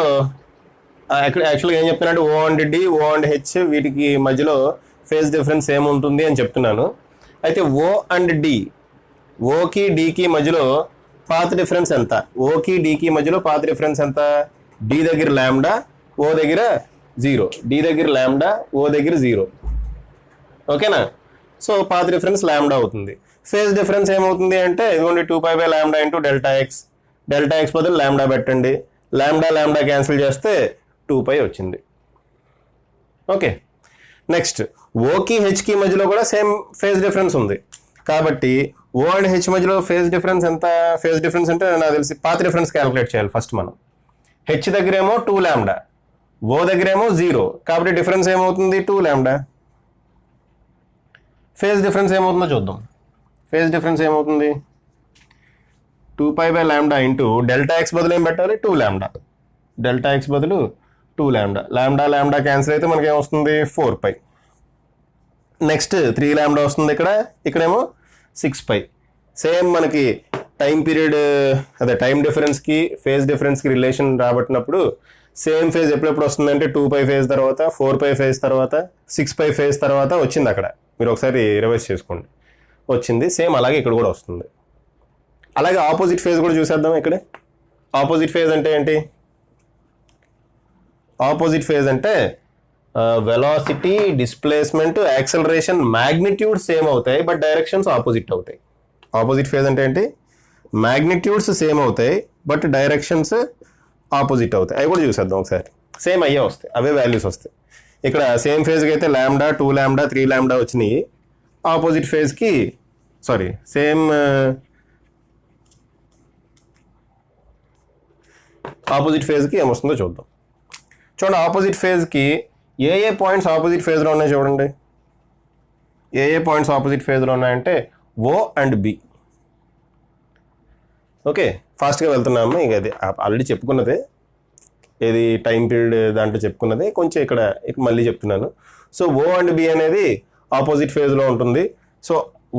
యాక్చువల్గా ఏం చెప్తున్నానంటే O and D, O and H వీటికి మధ్యలో ఫేజ్ డిఫరెన్స్ ఏముంటుంది అని చెప్తున్నాను. అయితే ఓ అండ్ డి, ఓకి డికి మధ్యలో పాత్ డిఫరెన్స్ ఎంత? ఓకి డికి మధ్యలో పాత్ డిఫరెన్స్ ఎంత? డి దగ్గర లాంబ్డా, ఓ దగ్గర 0. డి దగ్గర లాంబ్డా, ఓ దగ్గర 0. ఓకేనా? సో పాత్ డిఫరెన్స్ లాంబ్డా అవుతుంది. ఫేజ్ డిఫరెన్స్ ఏమవుతుంది అంటే ఇదిగోండి 2π/λ into delta x. Delta x బదులు లాంబ్డా పెట్టండి. లాంబ్డా క్యాన్సిల్ చేస్తే 2π వచ్చింది. ఓకే, నెక్స్ట్ ఓకి హెచ్కి మధ్యలో కూడా సేమ్ ఫేజ్ డిఫరెన్స్ ఉంది కాబట్టి ఓ అండ్ హెచ్ మధ్యలో ఫేజ్ డిఫరెన్స్ ఎంత? ఫేజ్ డిఫరెన్స్ అంటే నాకు తెలిసి పాత్ డిఫరెన్స్ క్యాలిక్యులేట్ చేయాలి ఫస్ట్ మనం. హెచ్ దగ్గరేమో 2λ, ఓ దగ్గరేమో 0 కాబట్టి డిఫరెన్స్ ఏమవుతుంది? 2λ. ఫేజ్ డిఫరెన్స్ ఏమవుతుందో చూద్దాం. ఫేజ్ డిఫరెన్స్ ఏమవుతుంది? 2π/λ ఇంటూ డెల్టా ఎక్స్ బదులు ఏం పెట్టాలి? 2λ. డెల్టా ఎక్స్ బదులు 2λ. లాంబ్డా క్యాన్సిల్ అయితే మనకి ఏమొస్తుంది? 4π. నెక్స్ట్ 3λ వస్తుంది ఇక్కడ, ఇక్కడేమో 6π. సేమ్ మనకి టైం పీరియడ్, అదే టైం డిఫరెన్స్కి ఫేజ్ డిఫరెన్స్కి రిలేషన్ రాబట్టినప్పుడు సేమ్ ఫేజ్ ఎప్పుడెప్పుడు వస్తుందంటే 2π ఫేజ్ తర్వాత, 4π ఫేజ్ తర్వాత, 6π ఫేజ్ తర్వాత వచ్చింది అక్కడ. మీరు ఒకసారి రివైజ్ చేసుకోండి, వచ్చింది. సేమ్ అలాగే ఇక్కడ కూడా వస్తుంది. అలాగే ఆపోజిట్ ఫేజ్ కూడా చూసేద్దాం. ఇక్కడే ఆపోజిట్ ఫేజ్ అంటే ఏంటి? ఆపోజిట్ ఫేజ్ అంటే velocity, displacement, acceleration, magnitude same అవుతాయి బట్ డైరెక్షన్స్ ఆపోజిట్ అవుతాయి. ఆపోజిట్ ఫేజ్ అంటే ఏంటి? మ్యాగ్నిట్యూడ్స్ సేమ్ అవుతాయి బట్ డైరెక్షన్స్ ఆపోజిట్ అవుతాయి. అవి కూడా చూసేద్దాం ఒకసారి. సేమ్ అయ్యే వస్తాయి, అవే వాల్యూస్ వస్తాయి. ఇక్కడ సేమ్ ఫేజ్కి అయితే లాంబ్డా, 2λ, 3λ వచ్చినాయి. ఆపోజిట్ ఫేజ్కి సేమ్ ఆపోజిట్ ఫేజ్కి ఏమొస్తుందో చూద్దాం. చూడండి, ఆపోజిట్ ఫేజ్కి ఏ పాయింట్స్ ఆపోజిట్ ఫేజ్లో ఉన్నాయి చూడండి. ఏ పాయింట్స్ ఆపోజిట్ ఫేజ్లో ఉన్నాయంటే ఓ అండ్ బి. ఓకే, ఫాస్ట్గా వెళ్తున్నాము. ఇక అది ఆల్రెడీ చెప్పుకున్నదే, ఏది టైం పీరియడ్ దాంట్లో చెప్పుకున్నదే, కొంచెం ఇక్కడ మళ్ళీ చెప్తున్నాను. సో ఓ అండ్ బి అనేది ఆపోజిట్ ఫేజ్లో ఉంటుంది. సో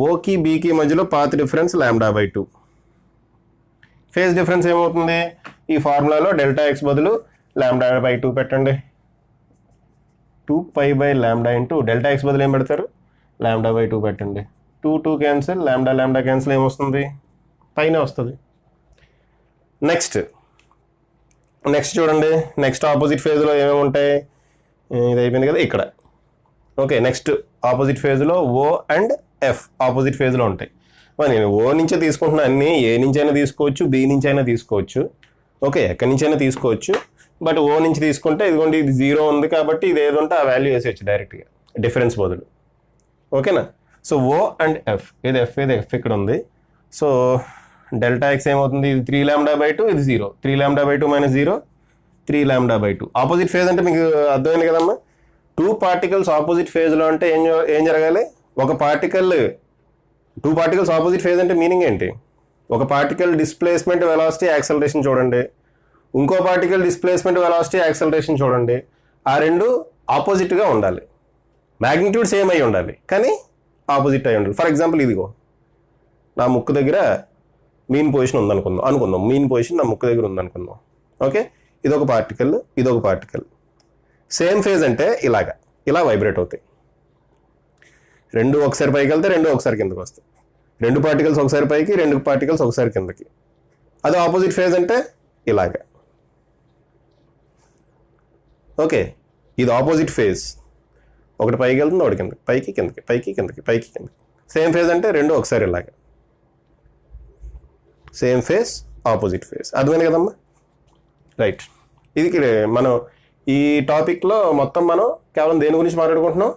ఓకి బికి మధ్యలో పాత్ డిఫరెన్స్ λ/2. ఫేజ్ డిఫరెన్స్ ఏమవుతుంది? ఈ ఫార్ములాలో డెల్టా ఎక్స్ బదులు λ/2 పెట్టండి. 2π/λ ఇంటూ డెల్టా ఎక్స్ బదులు ఏం పెడతారు? λ/2 పెట్టండి. 2 క్యాన్సిల్, లాంబ్డా క్యాన్సిల్, ఏమొస్తుంది? పైన వస్తుంది. నెక్స్ట్ చూడండి, నెక్స్ట్ ఆపోజిట్ ఫేజ్లో ఏమేమి ఉంటాయి, ఇది అయిపోయింది కదా ఇక్కడ. ఓకే, నెక్స్ట్ ఆపోజిట్ ఫేజ్లో ఓ అండ్ ఎఫ్ ఆపోజిట్ ఫేజ్లో ఉంటాయి. మరి నేను ఓ నుంచే తీసుకుంటున్నా, అన్నీ ఏ నుంచి అయినా తీసుకోవచ్చు, బి నుంచి అయినా తీసుకోవచ్చు, ఓకే ఎక్కడి నుంచి అయినా తీసుకోవచ్చు. బట్ ఓ నుంచి తీసుకుంటే ఇదిగోండి ఇది 0 ఉంది కాబట్టి ఇది ఏది ఉంటే ఆ వాల్యూ వేసేయచ్చు డైరెక్ట్గా డిఫరెన్స్ బదులు. ఓకేనా? సో ఓ అండ్ ఎఫ్, ఇది ఎఫ్ ఇది ఎఫ్ ఇక్కడ ఉంది. సో డెల్టా ఎక్స్ ఏమవుతుంది, ఇది 3λ/2, ఇది 0. 3λ/2 - 0 3λ/2. ఆపోజిట్ ఫేజ్ అంటే మీకు అర్థమైంది కదమ్మా. 2 పార్టికల్స్ ఆపోజిట్ ఫేజ్లో అంటే ఏం జరగాలి, ఒక పార్టికల్ 2 పార్టికల్స్ ఆపోజిట్ ఫేజ్ అంటే మీనింగ్ ఏంటి, ఒక పార్టికల్ డిస్ప్లేస్మెంట్ వెలాసిటీ యాక్సలరేషన్ చూడండి, ఇంకో పార్టికల్ డిస్ప్లేస్మెంట్ వెలాసిటీ యాక్సలరేషన్ చూడండి, ఆ రెండు ఆపోజిట్గా ఉండాలి, మ్యాగ్నిట్యూడ్ సేమ్ అయి ఉండాలి కానీ ఆపోజిట్ అయి ఉండాలి. ఫర్ ఎగ్జాంపుల్ ఇదిగో నా ముక్కు దగ్గర మీన్ పొజిషన్ ఉందనుకుందాం మీన్ పొజిషన్ నా ముక్కు దగ్గర ఉందనుకుందాం. ఓకే, ఇదొక పార్టికల్ సేమ్ ఫేజ్ అంటే ఇలా వైబ్రేట్ అవుతాయి. రెండు ఒకసారి పైకి వెళ్తే రెండు ఒకసారి కిందకి వస్తాయి, 2 పార్టికల్స్ ఒకసారి పైకి 2 పార్టికల్స్ ఒకసారి కిందకి. అది ఆపోజిట్ ఫేజ్ అంటే ఇలాగా. ఓకే, ఇది ఆపోజిట్ ఫేజ్, ఒకటి పైకి వెళ్తుంది ఒకటి కిందకి, పైకి కిందకి పైకి కిందకి పైకి కిందకి. సేమ్ ఫేజ్ అంటే రెండు ఒకసారి ఇలాగా, సేమ్ ఫేజ్ ఆపోజిట్ ఫేజ్. అర్థమైంది కదమ్మా? రైట్, ఇది మనం ఈ టాపిక్లో మొత్తం మనం కేవలం దేని గురించి మాట్లాడుకుంటున్నాం,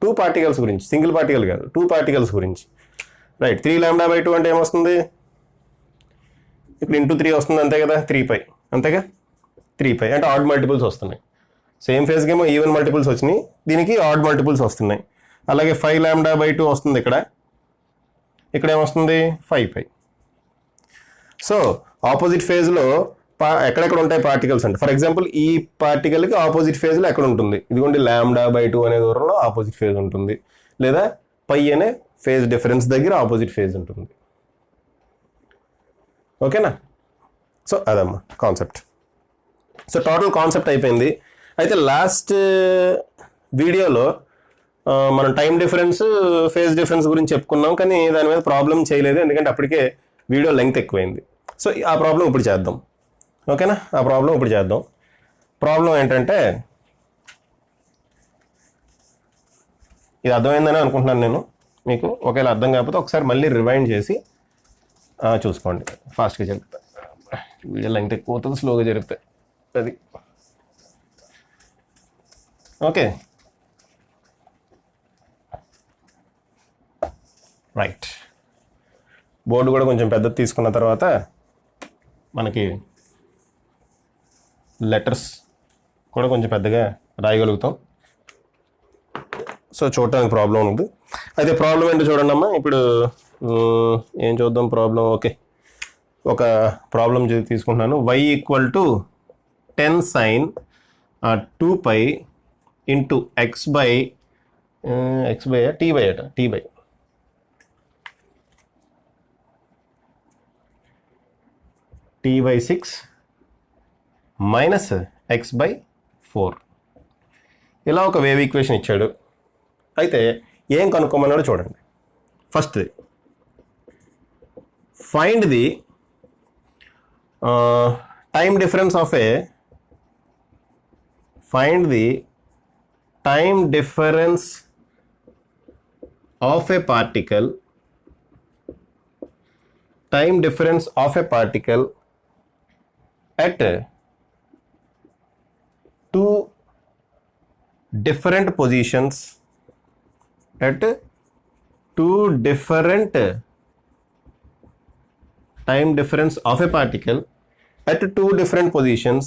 2 పార్టికల్స్ గురించి, సింగిల్ పార్టికల్ కాదు 2 పార్టికల్స్ గురించి. రైట్, 3λ/2 అంటే ఏమొస్తుంది, ఇప్పుడు ఇంటూ 3 వస్తుంది అంతే కదా, 3π అంతేగా, 3π అంటే ఆడ్ మల్టిపుల్స్ వస్తున్నాయి. సేమ్ ఫేజ్కి ఏమో ఈవెన్ మల్టిపుల్స్ వచ్చినాయి, దీనికి ఆడ్ మల్టిపుల్స్ వస్తున్నాయి. అలాగే 5λ/2 వస్తుంది ఇక్కడ ఏమొస్తుంది 5π. సో ఆపోజిట్ ఫేజ్లో ఎక్కడెక్కడ ఉంటాయి పార్టికల్స్ అంటే, ఫర్ ఎగ్జాంపుల్ ఈ పార్టికల్కి ఆపోజిట్ ఫేజ్లో ఎక్కడ ఉంటుంది, ఇదిగోండి λ/2 అనే దూరంలో ఆపోజిట్ ఫేజ్ ఉంటుంది, లేదా π అనే ఫేజ్ డిఫరెన్స్ దగ్గర ఆపోజిట్ ఫేజ్ ఉంటుంది. ఓకేనా? సో అదమ్మా కాన్సెప్ట్. సో టోటల్ కాన్సెప్ట్ అయిపోయింది. అయితే లాస్ట్ వీడియోలో మనం టైం డిఫరెన్స్ ఫేజ్ డిఫరెన్స్ గురించి చెప్పుకున్నాం, కానీ దాని మీద ప్రాబ్లం చేయలేదు ఎందుకంటే అప్పటికే వీడియో లెంగ్త్ ఎక్కువైంది. సో ఆ ప్రాబ్లం ఇప్పుడు చేద్దాం. ఓకేనా? ఆ ప్రాబ్లం ఇప్పుడు చేద్దాం. ప్రాబ్లం ఏంటంటే, ఇది అర్థమైందని అనుకుంటున్నాను నేను మీకు. ఒకవేళ అర్థం కాకపోతే ఒకసారి మళ్ళీ రివైండ్ చేసి చూసుకోండి. ఫాస్ట్గా చెప్తా, వీడియో లెంగ్త్ ఎక్కువ అవుతుంది, స్లోగా జరుగుతాయి అది. Okay, right. బోర్డు కూడా కొంచెం పెద్దది తీసుకున్న తర్వాత మనకి లెటర్స్ కూడా కొంచెం పెద్దగా రాయగలుగుతాం. సో చూడటానికి ప్రాబ్లం ఉంది. అయితే ప్రాబ్లం ఏంటో చూడండి అమ్మా. ఇప్పుడు ఏం చూద్దాం ప్రాబ్లం. ఓకే, ఒక ప్రాబ్లం తీసుకుంటున్నాను. y = 10 sin 2π into x by t/6 minus x/4 ఇలా ఒక వేవ్ ఈక్వేషన్ ఇచ్చాడు. అయితే ఏం కనుక్కోమన్నాడో చూడండి. First find the time difference of A particle at 2 different positions at 2 different time difference of a particle at 2 different positions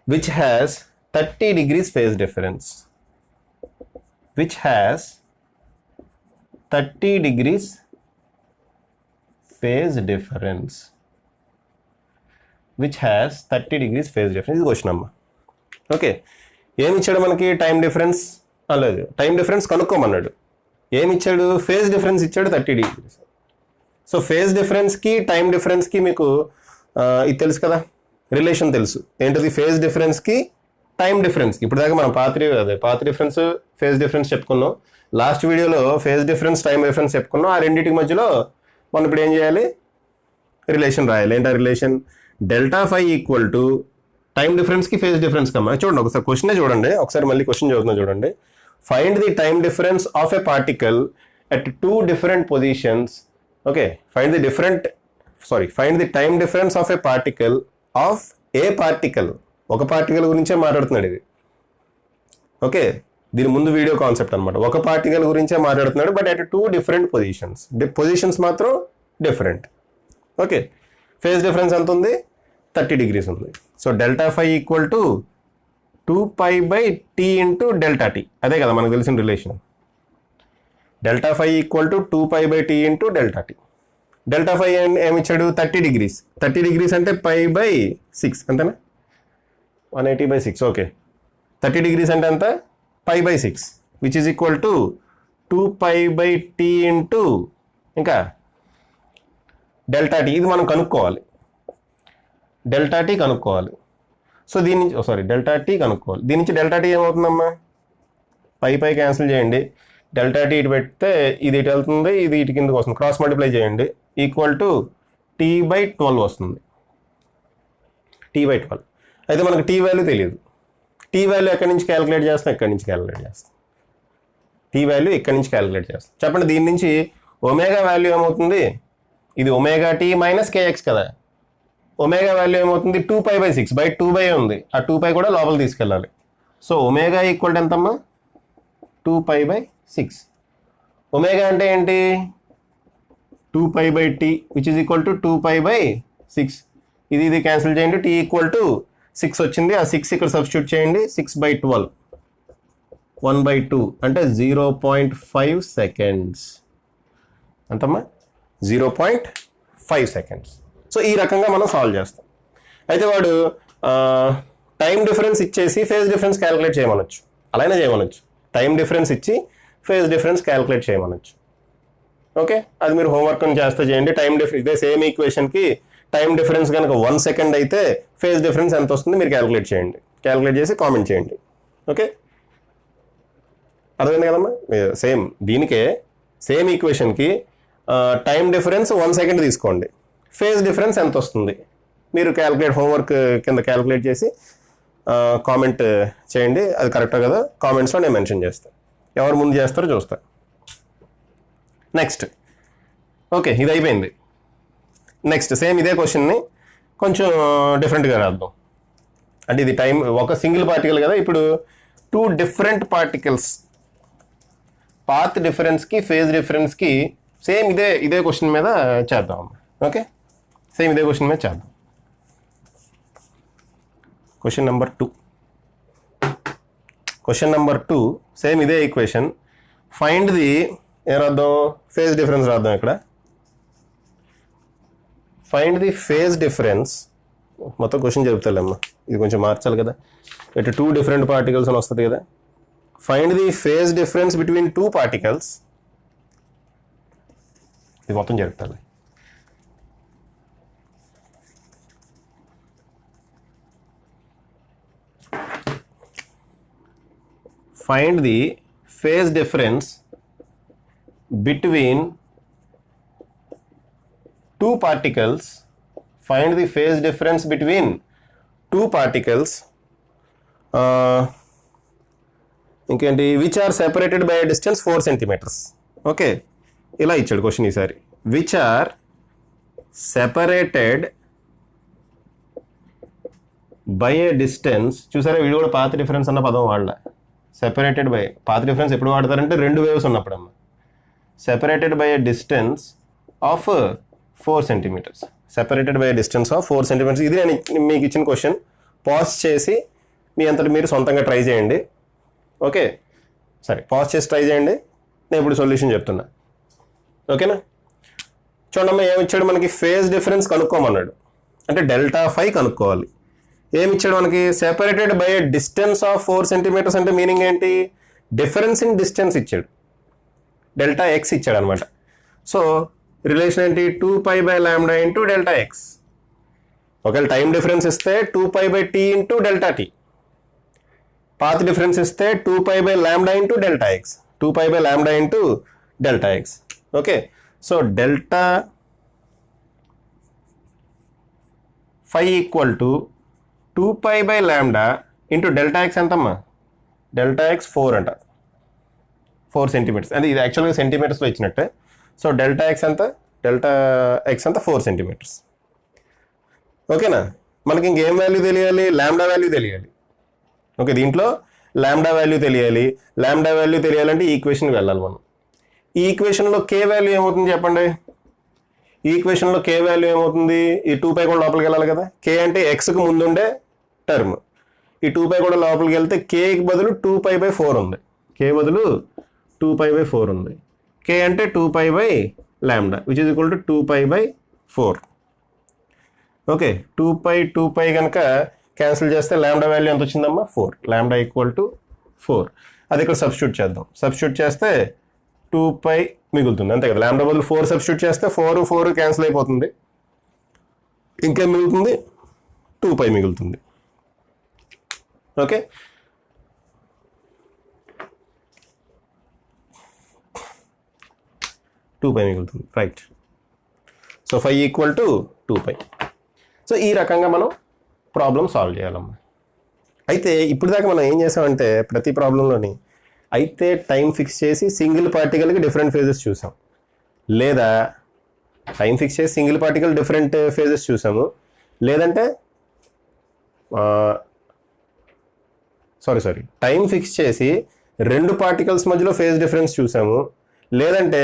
which has 30 degrees phase difference, which has 30 degrees phase difference, which has 30 degrees phase difference. ఇది క్వశ్చన్ అమ్మా. ఓకే, ఏమి ఇచ్చాడు మనకి? టైం డిఫరెన్స్ లేదు, టైం డిఫరెన్స్ కనుక్కోమన్నాడు. ఏమి ఇచ్చాడు? ఫేజ్ డిఫరెన్స్ ఇచ్చాడు 30 degrees. సో ఫేజ్ డిఫరెన్స్కి టైం డిఫరెన్స్కి మీకు ఇది తెలుసు కదా, రిలేషన్ తెలుసు. ఏంటది? ఫేజ్ డిఫరెన్స్కి టైం డిఫరెన్స్కి. ఇప్పుడు దాకా మనం పాత్ డిఫరెన్స్ ఫేజ్ డిఫరెన్స్ చెప్పుకున్నాం. లాస్ట్ వీడియోలో ఫేజ్ డిఫరెన్స్ టైం డిఫరెన్స్ చెప్పుకున్నాం. ఆ రెండింటికి మధ్యలో మనం ఇప్పుడు ఏం చేయాలి? రిలేషన్ రాయాలి. ఏంటా relation? Delta phi equal to time డిఫరెన్స్కి ఫేజ్ డిఫరెన్స్ కమ్మా. చూడండి ఒకసారి క్వశ్చనే చూడండి, ఒకసారి మళ్ళీ క్వశ్చన్ చదువుతున్నా చూడండి. Find the time difference of a particle at two different positions. Okay, find the time difference of a particle ఒక పార్టికల్ గురించే మాట్లాడుతున్నాడు ఇది. ఓకే, దీని ముందు వీడియో కాన్సెప్ట్ అనమాట. ఒక పార్టికల్ గురించే మాట్లాడుతున్నాడు, బట్ అట్ 2 different పొజిషన్స్ మాత్రం డిఫరెంట్. ఓకే, ఫేజ్ డిఫరెన్స్ ఎంత ఉంది? 30 degrees ఉంది. So delta phi equal to 2π/t into delta t. అదే కదా మనకు తెలిసిన రిలేషన్. Delta phi equal to 2π/t into delta t. Delta phi ఏమి ఇచ్చాడు? 30 degrees. 30 degrees అంటే π/6 అంతేనా? 180/6. ఓకే, 30 degrees అంటే ఎంత? π/6 which is equal to 2π/t into ఇంకా డెల్టా టీ. ఇది మనం కనుక్కోవాలి. డెల్టా టీ కనుక్కోవాలి. సో దీని నుంచి డెల్టా టీ కనుక్కోవాలి. దీని నుంచి డెల్టా టీ ఏమవుతుందమ్మా? పై క్యాన్సిల్ చేయండి. డెల్టా టీ ఇటు పెడితే ఇది ఇటు వెళ్తుంది, ఇది ఇటు కిందకి వస్తుంది. క్రాస్ మల్టిప్లై చేయండి. ఈక్వల్ టు t/12 వస్తుంది. t/12. అయితే మనకు టీ వాల్యూ తెలియదు. టీ వాల్యూ ఎక్కడి నుంచి క్యాలిక్యులేట్ చేస్తాం? ఎక్కడి నుంచి క్యాలిక్యులేట్ చేస్తాం? టీ వాల్యూ ఎక్కడి నుంచి క్యాలిక్యులేట్ చేస్తాం చెప్పండి. దీని నుంచి ఒమేగా వాల్యూ ఏమవుతుంది? ఇది ఒమేగా టీ మైనస్ కేఎక్స్ కదా. ఒమేగా వాల్యూ ఏమవుతుంది? 2π/6 బై 2π ఉంది. ఆ 2π కూడా లోపల తీసుకెళ్ళాలి. సో ఒమేగా ఈక్వల్ ఎంతమ్మా? 2π/6. ఒమేగా అంటే ఏంటి? 2π/t which is equal to 2π/6. ఇది క్యాన్సిల్ చేయండి. t ఈక్వల్ టు 6 వచ్చింది. ఆ 6 ఇక్కడ సబ్స్టిట్యూట్ చేయండి. 6/12 1/2 అంటే 0.5 సెకండ్స్. అంతమ్మా 0.5 సెకండ్స్. సో ఈ రకంగా మనం సాల్వ్ చేస్తాం. అయితే వాడు టైం డిఫరెన్స్ ఇచ్చేసి ఫేజ్ డిఫరెన్స్ క్యాలిక్యులేట్ చేయమనొచ్చు. అలానే చేయమనొచ్చు. టైం డిఫరెన్స్ ఇచ్చి ఫేజ్ డిఫరెన్స్ క్యాలిక్యులేట్ చేయమనొచ్చు. ఓకే, అది మీరు హోంవర్క్ చేస్తే చేయండి. ఇదే సేమ్ ఈక్వేషన్కి టైం డిఫరెన్స్ కనుక 1 సెకండ్ అయితే ఫేజ్ డిఫరెన్స్ ఎంత వస్తుంది మీరు క్యాలిక్యులేట్ చేయండి. క్యాలిక్యులేట్ చేసి కామెంట్ చేయండి. ఓకే, అర్థమైంది కదమ్మా? దీనికే సేమ్ ఈక్వేషన్కి టైం డిఫరెన్స్ 1 సెకండ్ తీసుకోండి. ఫేజ్ డిఫరెన్స్ ఎంత వస్తుంది మీరు హోంవర్క్ కింద క్యాలిక్యులేట్ చేసి కామెంట్ చేయండి. అది కరెక్టా కదా కామెంట్స్లో నేను మెన్షన్ చేస్తాను. ఎవరు ముందు చేస్తారో చూస్తా. నెక్స్ట్. ఓకే, ఇది అయిపోయింది. నెక్స్ట్ సేమ్ ఇదే క్వశ్చన్ని కొంచెం డిఫరెంట్గా రాద్దాం. అంటే ఇది ఒక సింగిల్ పార్టికల్ కదా. ఇప్పుడు 2 different పార్టికల్స్ పాత్ డిఫరెన్స్కి ఫేజ్ డిఫరెన్స్కి సేమ్ ఇదే క్వశ్చన్ మీద చేద్దాం. ఓకే, సేమ్ ఇదే క్వశ్చన్ మీద చేద్దాం. క్వశ్చన్ నెంబర్ 2 సేమ్ ఇదే ఈక్వేషన్. ఫైండ్ ది ఏం రాద్దాం? ఫేజ్ డిఫరెన్స్ రాద్దాం. ఇక్కడ ఫైండ్ ది ఫేజ్ డిఫరెన్స్. మొత్తం క్వశ్చన్ చెప్తాలేమ్మా, ఇది కొంచెం మార్చాలి కదా. ఇటు 2 different పార్టికల్స్ అని వస్తుంది కదా. Find the phase difference between 2 particles. ఇది మొత్తం జరుగుతుంది. Find the phase difference between 2 particles. Find the phase difference between 2 particles. ఇంకేంటి? which are separated by a distance 4 centimeters. Okay, ఇలా ఇచ్చాడు క్వశ్చన్ ఈసారి. which are separated by a distance. చూసారా, వీడు కూడా పాత్ డిఫరెన్స్ అన్న పదం వాళ్ళ. సెపరేటెడ్ బై పాత్ డిఫరెన్స్ ఎప్పుడు వాడతారంటే 2 waves ఉన్నప్పుడు అమ్మ. Separated by a distance of 4 centimeters. Separated by a distance of 4 centimeters. ఇది నేను మీకు ఇచ్చిన క్వశ్చన్. పాజ్ చేసి మీ అంతటి మీరు సొంతంగా ట్రై చేయండి. ఓకే, సరే పాజ్ చేసి ట్రై చేయండి. నేను ఇప్పుడు సొల్యూషన్ చెప్తున్నా. ఓకేనా? చూడమ్మా, ఏమిచ్చాడు మనకి? ఫేజ్ డిఫరెన్స్ కనుక్కోమన్నాడు. అంటే డెల్టా ఫై కనుక్కోవాలి. ఏమి ఇచ్చాడు మనకి? Separated by a distance of 4 centimeters అంటే మీనింగ్ ఏంటి? డిఫరెన్స్ ఇన్ డిస్టెన్స్ ఇచ్చాడు. డెల్టా ఎక్స్ ఇచ్చాడు అనమాట. సో రిలేషన్ ఏంటి? 2π/λ ఇంటూ డెల్టా ఎక్స్. ఒకవేళ టైం డిఫరెన్స్ ఇస్తే 2π/t into delta t. Path difference ఇస్తే 2π/λ into delta x. 2π/λ into delta x. Okay, so delta phi equal to 2π/λ into delta x ఎంతమ్మా, డెల్టా ఎక్స్ 4 అంట, 4 సెంటీమీటర్స్. అంటే ఇది యాక్చువల్గా సెంటీమీటర్స్లో ఇచ్చినట్టే. సో డెల్టా ఎక్స్ అంత 4 సెంటీమీటర్స్. ఓకేనా, మనకి ఇంకేం వాల్యూ తెలియాలి, లాంబ్డా వాల్యూ తెలియాలి. ఓకే, దీంట్లో లాంబ్డా వాల్యూ తెలియాలి. లాంబ్డా వాల్యూ తెలియాలంటే ఈ ఈక్వేషన్కి వెళ్ళాలి మనం. ఈ ఈక్వేషన్లో కే వాల్యూ ఏమవుతుంది చెప్పండి. ఈ ఈక్వేషన్లో కే వాల్యూ ఏమవుతుంది, ఈ 2π కూడా లోపలికి వెళ్ళాలి కదా. కే అంటే ఎక్స్కి ముందుండే టర్మ్. ఈ 2π కూడా లోపలికి వెళ్తే కేకి బదులు 2π/4 ఉంది. కే బదులు 2π/4 ఉంది. కే అంటే 2π/λ which is equal to 2π/4. Okay, 2π కనుక క్యాన్సిల్ చేస్తే లాంబ్డా వాల్యూ ఎంత వచ్చిందమ్మా, 4. Lambda equal to 4. అది ఇక్కడ సబ్స్టిట్యూట్ చేద్దాం. సబ్స్టిట్యూట్ చేస్తే 2π మిగులుతుంది, అంతే కదా. లాంబ్డా బదులు 4 సబ్స్టిట్యూట్ చేస్తే 4 క్యాన్సిల్ అయిపోతుంది. ఇంకేం మిగులుతుంది, 2π మిగులుతుంది. ఓకే, మిగులుతుంది, right. So phi equal to 2π. So ఈ రకంగా మనం ప్రాబ్లం సాల్వ్ చేయాలమ్మా. అయితే ఇప్పుడు దాకా మనం ఏం చేసామంటే ప్రతి ప్రాబ్లంలోని అయితే టైం ఫిక్స్ చేసి సింగిల్ పార్టికల్కి డిఫరెంట్ ఫేజెస్ చూసాం, లేదా టైం ఫిక్స్ చేసి సింగిల్ పార్టికల్ డిఫరెంట్ ఫేజెస్ చూసాము, లేదంటే టైం ఫిక్స్ చేసి 2 పార్టికల్స్ మధ్యలో ఫేజ్ డిఫరెన్స్ చూసాము, లేదంటే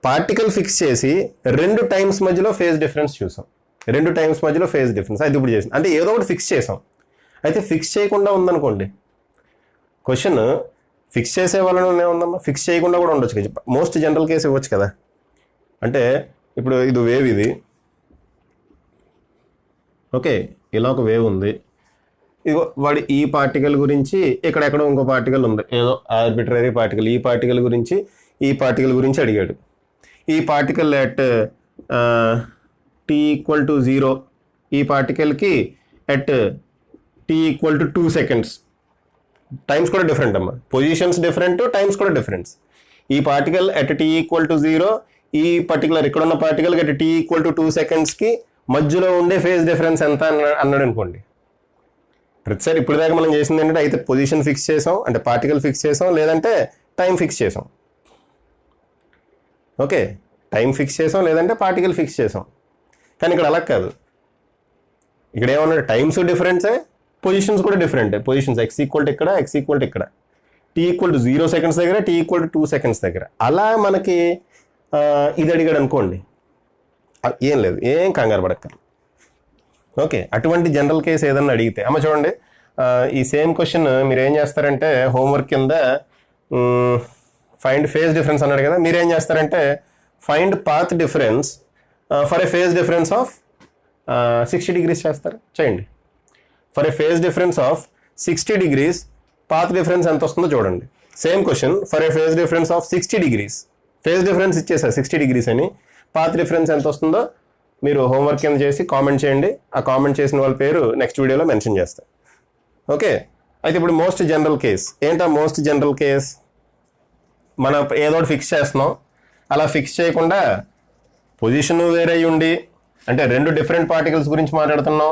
పార్టికల్ ఫిక్స్ చేసి 2 టైమ్స్ మధ్యలో ఫేజ్ డిఫరెన్స్ చూసాం. 2 టైమ్స్ మధ్యలో ఫేజ్ డిఫరెన్స్ అయితే ఇప్పుడు చేసాం. అంటే ఏదో ఒకటి ఫిక్స్ చేసాం. అయితే ఫిక్స్ చేయకుండా ఉందనుకోండి క్వశ్చన్, ఫిక్స్ చేసే వాళ్ళనే ఉందమ్మా, ఫిక్స్ చేయకుండా కూడా ఉండొచ్చు కదా. మోస్ట్ జనరల్ కేసు ఇవ్వచ్చు కదా. అంటే ఇప్పుడు ఇది వేవ్, ఇది ఓకే, ఇలా ఒక వేవ్ ఉంది. ఇదిగో వాడు ఈ పార్టికల్ గురించి ఎక్కడెక్కడో ఇంకో పార్టికల్ ఉంది, ఏదో ఆర్బిటరీ పార్టికల్. ఈ పార్టికల్ గురించి అడిగాడు. ఈ పార్టికల్ అట్ t=0, ఈ పార్టికల్కి అట్ t=2 సెకండ్స్. టైమ్స్ కూడా డిఫరెంట్ అమ్మా, పొజిషన్స్ డిఫరెంట్, టైమ్స్ కూడా డిఫరెన్స్. ఈ పార్టికల్ అట్ t=0, ఈ పర్టికులర్ ఇక్కడ ఉన్న పార్టికల్కి అట్ t=2 సెకండ్స్కి మధ్యలో ఉండే ఫేజ్ డిఫరెన్స్ ఎంత అన్నాడు అనుకోండి. ప్రతిసారి ఇప్పుడు దాకా మనం చేసింది ఏంటంటే అయితే పొజిషన్ ఫిక్స్ చేసాం, అంటే పార్టికల్ ఫిక్స్ చేసాం, లేదంటే టైం ఫిక్స్ చేసాం. ఓకే, టైం ఫిక్స్ చేసాం, లేదంటే పార్టికల్ ఫిక్స్ చేసాం. కానీ ఇక్కడ అలా కాదు. ఇక్కడ ఏమన్నాడు, టైమ్స్ డిఫరెన్సే, పొజిషన్స్ కూడా డిఫరెంటే. పొజిషన్స్ x ఇక్కడ, x ఇక్కడ, t=0 సెకండ్స్ దగ్గర, t=2 సెకండ్స్ దగ్గర. అలా మనకి ఇది అడిగాడు అనుకోండి, ఏం లేదు, ఏం కంగారు పడక్కర్లేదు. ఓకే, అటువంటి జనరల్ కేసు ఏదన్నా అడిగితే అమ్మ చూడండి, ఈ సేమ్ క్వశ్చన్ మీరు ఏం చేస్తారంటే హోంవర్క్ కింద ఫైండ్ ఫేజ్ డిఫరెన్స్ అన్నాడు కదా. మీరేం చేస్తారంటే find path difference for a phase difference of 60 degrees చేస్తారు. చేయండి. For a phase difference of 60 degrees path difference ఎంత వస్తుందో చూడండి. Same question, for a phase difference of 60 degrees, phase difference ఇచ్చేసారు 60 degrees అని, పాత్ డిఫరెన్స్ ఎంత వస్తుందో మీరు హోంవర్క్ కింద చేసి కామెంట్ చేయండి. ఆ కామెంట్ చేసిన వాళ్ళ పేరు నెక్స్ట్ వీడియోలో మెన్షన్ చేస్తాను. ఓకే, అయితే ఇప్పుడు మోస్ట్ జనరల్ కేస్ ఏంటా? మోస్ట్ జనరల్ కేస్ మనం ఏదో ఒకటి ఫిక్స్ చేస్తున్నాం. అలా ఫిక్స్ చేయకుండా పొజిషన్ వేరే ఉండి, అంటే 2 డిఫరెంట్ పార్టికల్స్ గురించి మాట్లాడుతున్నాం.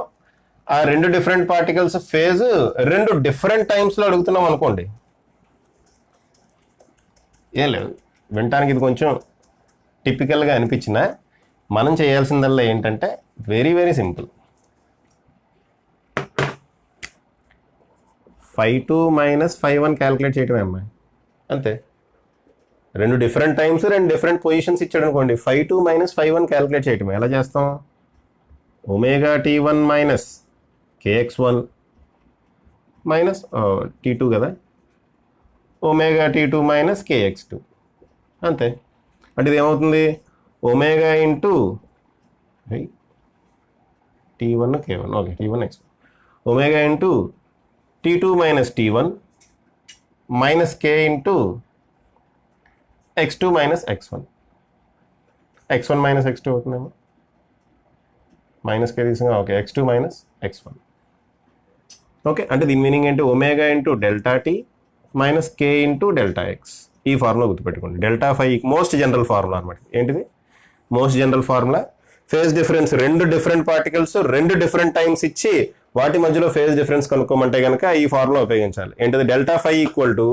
ఆ 2 డిఫరెంట్ పార్టికల్స్ ఫేజ్ 2 డిఫరెంట్ టైమ్స్లో అడుగుతున్నాం అనుకోండి. ఏం లేదు, వినటానికి ఇది కొంచెం టిపికల్గా అనిపించినా మనం చేయాల్సిందల్లా ఏంటంటే వెరీ వెరీ సింపుల్. 5-2 - 5-1 క్యాలిక్యులేట్ చేయటమే అమ్మాయి, అంతే. 2 డిఫరెంట్ టైమ్స్, 2 డిఫరెంట్ పొజిషన్స్ ఇచ్చాడు అనుకోండి, 5-2 - 5-1 క్యాలిక్యులేట్ చేయటమే. ఎలా చేస్తాం? ωt1 - kx1 మైనస్ t2 కదా, ωt2 - kx2, అంతే. అంటే ఇది ఏమవుతుంది? Omega into t1 k1, okay, t1 x1, omega into t2 - t1 minus k into x2 - x1. x1 - x2 అవుతుందేమో, మైనస్ కే తీసుకున్నా, ఓకే, x2 - x1. ఓకే, అంటే దీని మీనింగ్ ఏంటి? Omega into delta t minus k into delta x. ఈ ఫార్ములా గుర్తుపెట్టుకోండి. Delta phi most general formula అనమాట. ఏంటిది? Most general formula. Phase difference రెండు డిఫరెంట్ పార్టికల్స్ రెండు డిఫరెంట్ టైమ్స్ ఇచ్చి వాటి మధ్యలో ఫేజ్ డిఫరెన్స్ కనుక్కోమంటే కనుక ఈ ఫార్ములా ఉపయోగించాలి. ఏంటిది? Delta phi equal to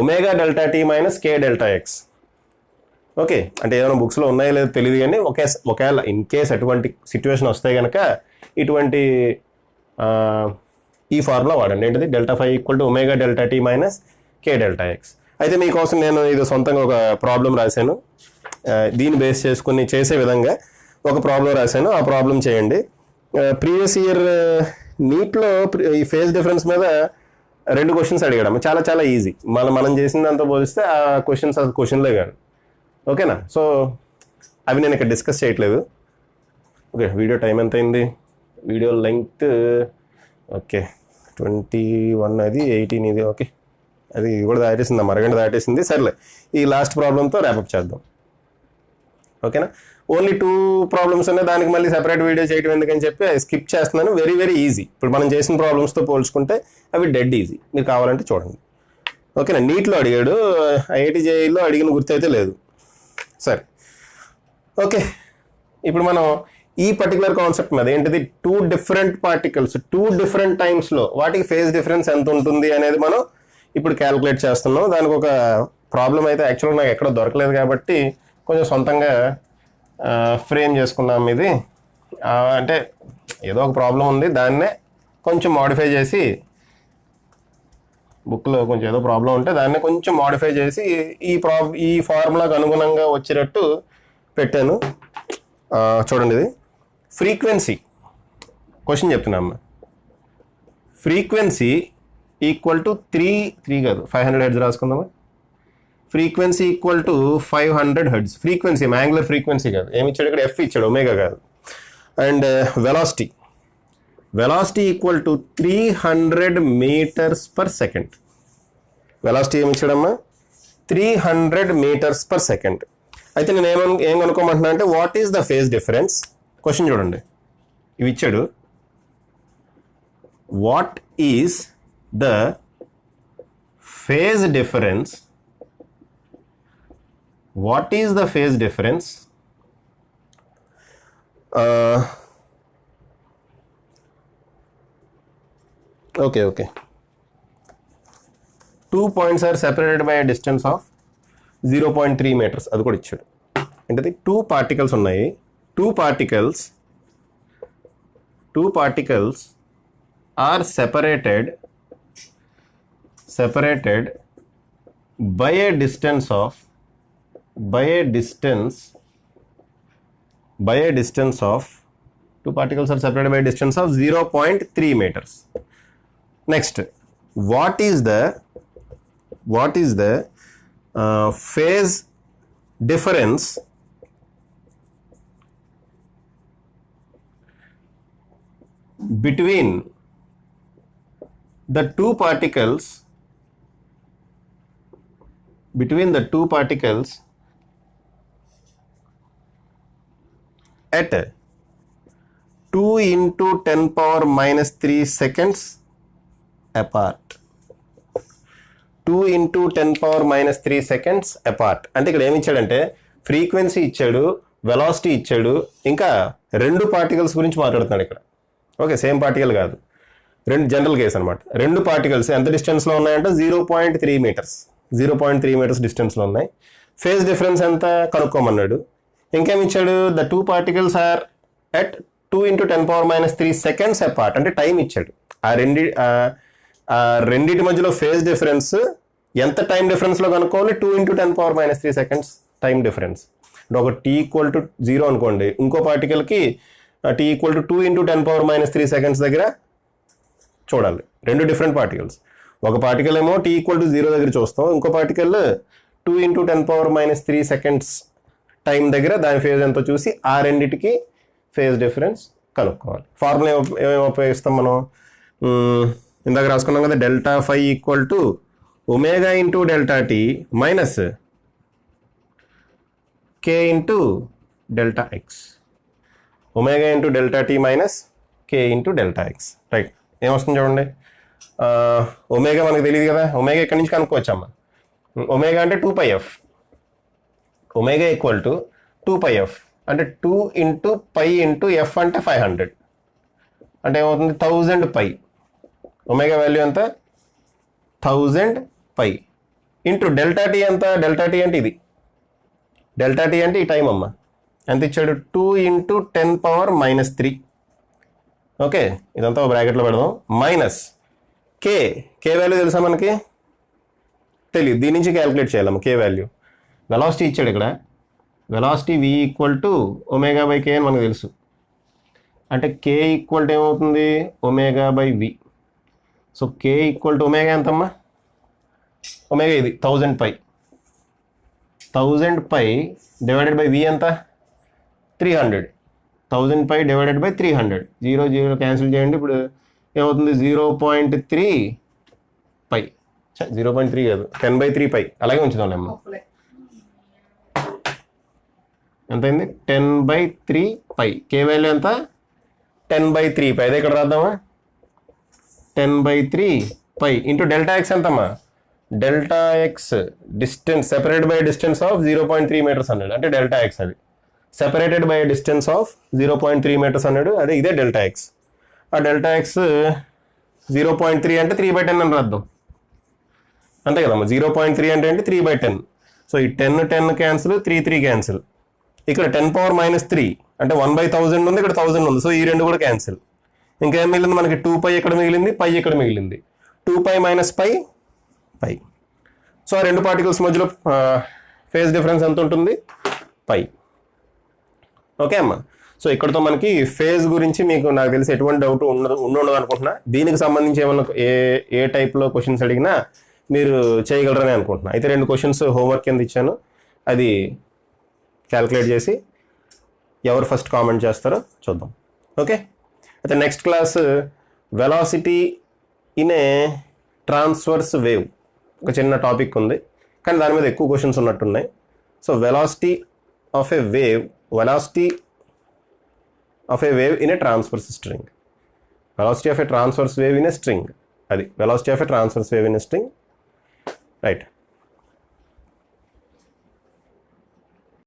omega delta t minus k delta x. Okay, అంటే ఏమైనా బుక్స్లో ఉన్నాయో లేదో తెలియదు, కానీ ఒకవేళ ఇన్ కేస్ అటువంటి సిచ్యువేషన్ వస్తే కనుక ఇటువంటి ఈ ఫార్ములా వాడండి. ఏంటిది? Delta phi equal to omega delta t minus k delta x. అయితే మీకోసం నేను ఇది సొంతంగా ఒక ప్రాబ్లం రాశాను. దీన్ని బేస్ చేసుకుని చేసే విధంగా ఒక ప్రాబ్లం రాశాను. ఆ ప్రాబ్లం చేయండి. ప్రీవియస్ ఇయర్ నీట్లో ఈ ఫేజ్ డిఫరెన్స్ మీద 2 క్వశ్చన్స్ అడిగాడు. చాలా చాలా ఈజీ. మనం చేసిన దాంతో పోలిస్తే ఆ క్వశ్చన్స్ అది క్వశ్చన్లే కాదు. ఓకేనా? సో అవి నేను ఇక్కడ డిస్కస్ చేయట్లేదు. ఓకే, వీడియో టైం ఎంత అయింది? వీడియో లెంగ్త్ ఓకే 21, అది 18 ఇది. ఓకే, అది కూడా దాటేసింది, అరగంట దాటేసింది. సర్లే, ఈ లాస్ట్ ప్రాబ్లంతో ర్యాపప్ చేద్దాం. ఓకేనా? ఓన్లీ 2 ప్రాబ్లమ్స్ ఉన్నాయి, దానికి మళ్ళీ సెపరేట్ వీడియో చేయడం ఎందుకని చెప్పి స్కిప్ చేస్తున్నాను. Very very easy. ఇప్పుడు మనం చేసిన ప్రాబ్లమ్స్తో పోల్చుకుంటే అవి డెడ్ ఈజీ. మీరు కావాలంటే చూడండి. ఓకేనా? నీట్లో అడిగాడు, ఐఐటి జేఈలో అడిగిన గుర్తయితే లేదు. సరే, ఓకే. ఇప్పుడు మనం ఈ పర్టికులర్ కాన్సెప్ట్ మీద ఏంటిది? 2 డిఫరెంట్ పార్టికల్స్ 2 డిఫరెంట్ టైమ్స్లో వాటికి ఫేజ్ డిఫరెన్స్ ఎంత ఉంటుంది అనేది మనం ఇప్పుడు క్యాలిక్యులేట్ చేస్తున్నాం. దానికి ఒక ప్రాబ్లం అయితే యాక్చువల్గా నాకు ఎక్కడో దొరకలేదు కాబట్టి కొంచెం సొంతంగా ఫ్రేమ్ చేసుకున్నాం. ఇది అంటే ఏదో ఒక ప్రాబ్లం ఉంది, దాన్నే కొంచెం మాడిఫై చేసి, బుక్లో కొంచెం ఏదో ప్రాబ్లం ఉంటే దాన్ని కొంచెం మాడిఫై చేసి ఈ ఫార్ములాకు అనుగుణంగా వచ్చేటట్టు పెట్టాను. చూడండి, ఇది ఫ్రీక్వెన్సీ క్వశ్చన్ చెప్తున్నామ్మా. ఫ్రీక్వెన్సీ ఈక్వల్ టు 3 కాదు 500 హెర్ట్జ్ రాసుకుందామా. Frequency equal to 500 hertz. Frequency angular frequency కాదు, ఏమి ఇచ్చాడు ఇక్కడ? ఎఫ్ ఇచ్చాడు, ఒమేగా కాదు. And velocity equal to 300 metres per second. Velocity ఏమి ఇచ్చాడమ్మా? 300 మీటర్స్ పర్ సెకండ్. అయితే నేను ఏం కనుక్కోమంటున్నా అంటే what is the phase difference. Question చూడండి, ఇవి ఇచ్చాడు. What is the phase difference? What is the phase difference okay. 2 points are separated by a distance of 0.3 meters. అది కూడా ఇచ్చాడు. ఏంటది? 2 particles ఉన్నాయి. 2 particles are separated by a distance of 2 particles are separated by a distance of 0.3 meters. Next, what is the phase difference between the two particles at 2 into 10 power minus 3 seconds apart. 2 into 10 power minus 3 seconds apart. అంటే ఇక్కడ ఏమి ఇచ్చాడంటే ఫ్రీక్వెన్సీ ఇచ్చాడు, వెలాసిటీ ఇచ్చాడు, ఇంకా 2 పార్టికల్స్ గురించి మాట్లాడుతున్నాడు ఇక్కడ. ఓకే, సేమ్ పార్టికల్ కాదు, జనరల్ కేస్ అనమాట. 2 పార్టికల్స్ ఎంత డిస్టెన్స్లో ఉన్నాయంటే 0.3 మీటర్స్ డిస్టెన్స్లో ఉన్నాయి. ఫేజ్ డిఫరెన్స్ ఎంత కనుక్కోమన్నాడు. ఇంకేమి ఇచ్చాడు? The 2 particles are at 2 into 10 power minus 3 seconds apart. అంటే టైం ఇచ్చాడు. రెండింటి మధ్యలో ఫేజ్ డిఫరెన్స్ ఎంత టైం డిఫరెన్స్లో కనుక్కోవాలి? 2 into 10 power minus 3 seconds time difference. అంటే ఒక t ఈక్వల్ టు 0 అనుకోండి, ఇంకో పార్టికల్కి t equal to 2 into 10 power minus 3 seconds దగ్గర చూడాలి. 2 డిఫరెంట్ పార్టికల్స్. ఒక పార్టికల్ ఏమో t ఈక్వల్ టు 0 దగ్గర చూస్తాం, ఇంకో particle 2 into 10 power minus 3 seconds time దగ్గర దాని ఫేజ్ ఎంతో చూసి ఆ రెండింటికి ఫేజ్ డిఫరెన్స్ కనుక్కోవాలి. ఫార్ములా ఏమేమి ఉపయోగిస్తాం మనం? ఇందాక రాసుకున్నాం కదా, delta phi equal to omega into delta t minus k into delta x. Omega into delta t minus k into delta x. Right, ఏమొస్తుంది చూడండి. ఒమేగా మనకు తెలియదు కదా, ఒమేగా ఎక్కడి నుంచి కనుక్కోవచ్చమ్మా? ఒమేగా అంటే 2πf. Omega equal to 2πf. అంటే 2 ఇంటూ పై ఇంటూ ఎఫ్ అంటే 500 అంటే ఏమవుతుంది 1000 పై. ఒమేగా వాల్యూ ఎంత 1000 పై ఇంటూ డెల్టా టీ ఎంత, డెల్టా టీ అంటే ఇది, డెల్టా టీ అంటే ఈ టైం అమ్మ ఎంత ఇచ్చాడు 2 ఇంటూ 10⁻³ ఓకే. ఇదంతా ఒక బ్రాకెట్లో పెడదాం. మైనస్ కే, కే వాల్యూ తెలుసా మనకి, తెలియదు, దీని నుంచి క్యాలిక్యులేట్ చేయాలమ్మ కే వాల్యూ. వెలాసిటీ ఇచ్చాడు ఇక్కడ, velocity v equal to omega by k అని మనకు తెలుసు. అంటే కే ఈక్వల్ టు ఏమవుతుంది omega by v. So k equal to omega ఎంతమ్మా, ఒమేగా ఇది 1000 పై, 1000 పై డివైడెడ్ బై వి ఎంత 300, 1000 పై డివైడెడ్ బై 300, 0 0 క్యాన్సిల్ చేయండి. ఇప్పుడు ఏమవుతుంది 0.3 పై, 0.3 కాదు 10/3 పై, అలాగే ఉంచుదాం అమ్మ. ఎంత అయింది 10/3 పై. కే వాల్యూ ఎంత 10/3 పై. అదే ఇక్కడ రాద్దామా 10/3 పై ఇంటూ డెల్టా ఎక్స్ ఎంతమ్మా, delta x distance separated by distance of 0.3 meters అన్నాడు, అంటే డెల్టా ఎక్స్ అది separated by distance of 0.3 meters అన్నాడు, అదే ఇదే డెల్టా ఎక్స్. ఆ డెల్టా ఎక్స్ 0.3 అంటే 3/10 అని రాద్దాం అంతే కదమ్మా. 0.3 అంటే 3/10. సో ఈ 10 క్యాన్సిల్, 3 క్యాన్సిల్. ఇక్కడ 10⁻³ అంటే 1/1000 ఉంది, ఇక్కడ 1000 ఉంది. సో ఈ రెండు కూడా క్యాన్సిల్. ఇంకేం మిగిలింది మనకి 2 పై ఇక్కడ మిగిలింది, పై ఇక్కడ మిగిలింది. 2 పై మైనస్ పై పై. సో ఆ రెండు పార్టికల్స్ మధ్యలో ఫేజ్ డిఫరెన్స్ ఎంత ఉంటుంది పై. ఓకే అమ్మా. సో ఇక్కడతో మనకి ఫేజ్ గురించి మీకు నాకు తెలిసి ఎటువంటి డౌట్ ఉండదు అనుకుంటున్నా. దీనికి సంబంధించి ఏమన్నా ఏ టైప్లో క్వశ్చన్స్ అడిగినా మీరు చేయగలరని అనుకుంటున్నా. అయితే 2 క్వశ్చన్స్ హోంవర్క్ కింద ఇచ్చాను, అది క్యాల్కులేట్ చేసి ఎవరు ఫస్ట్ కామెంట్ చేస్తారో చూద్దాం. ఓకే. అయితే next class velocity in a transverse wave, ఒక చిన్న టాపిక్ ఉంది కానీ దాని మీద ఎక్కువ క్వశ్చన్స్ ఉన్నట్టున్నాయి. So velocity of a wave, velocity of a wave in a transverse string, velocity of a transverse wave in a string, అది velocity of a transverse wave in a string. Right.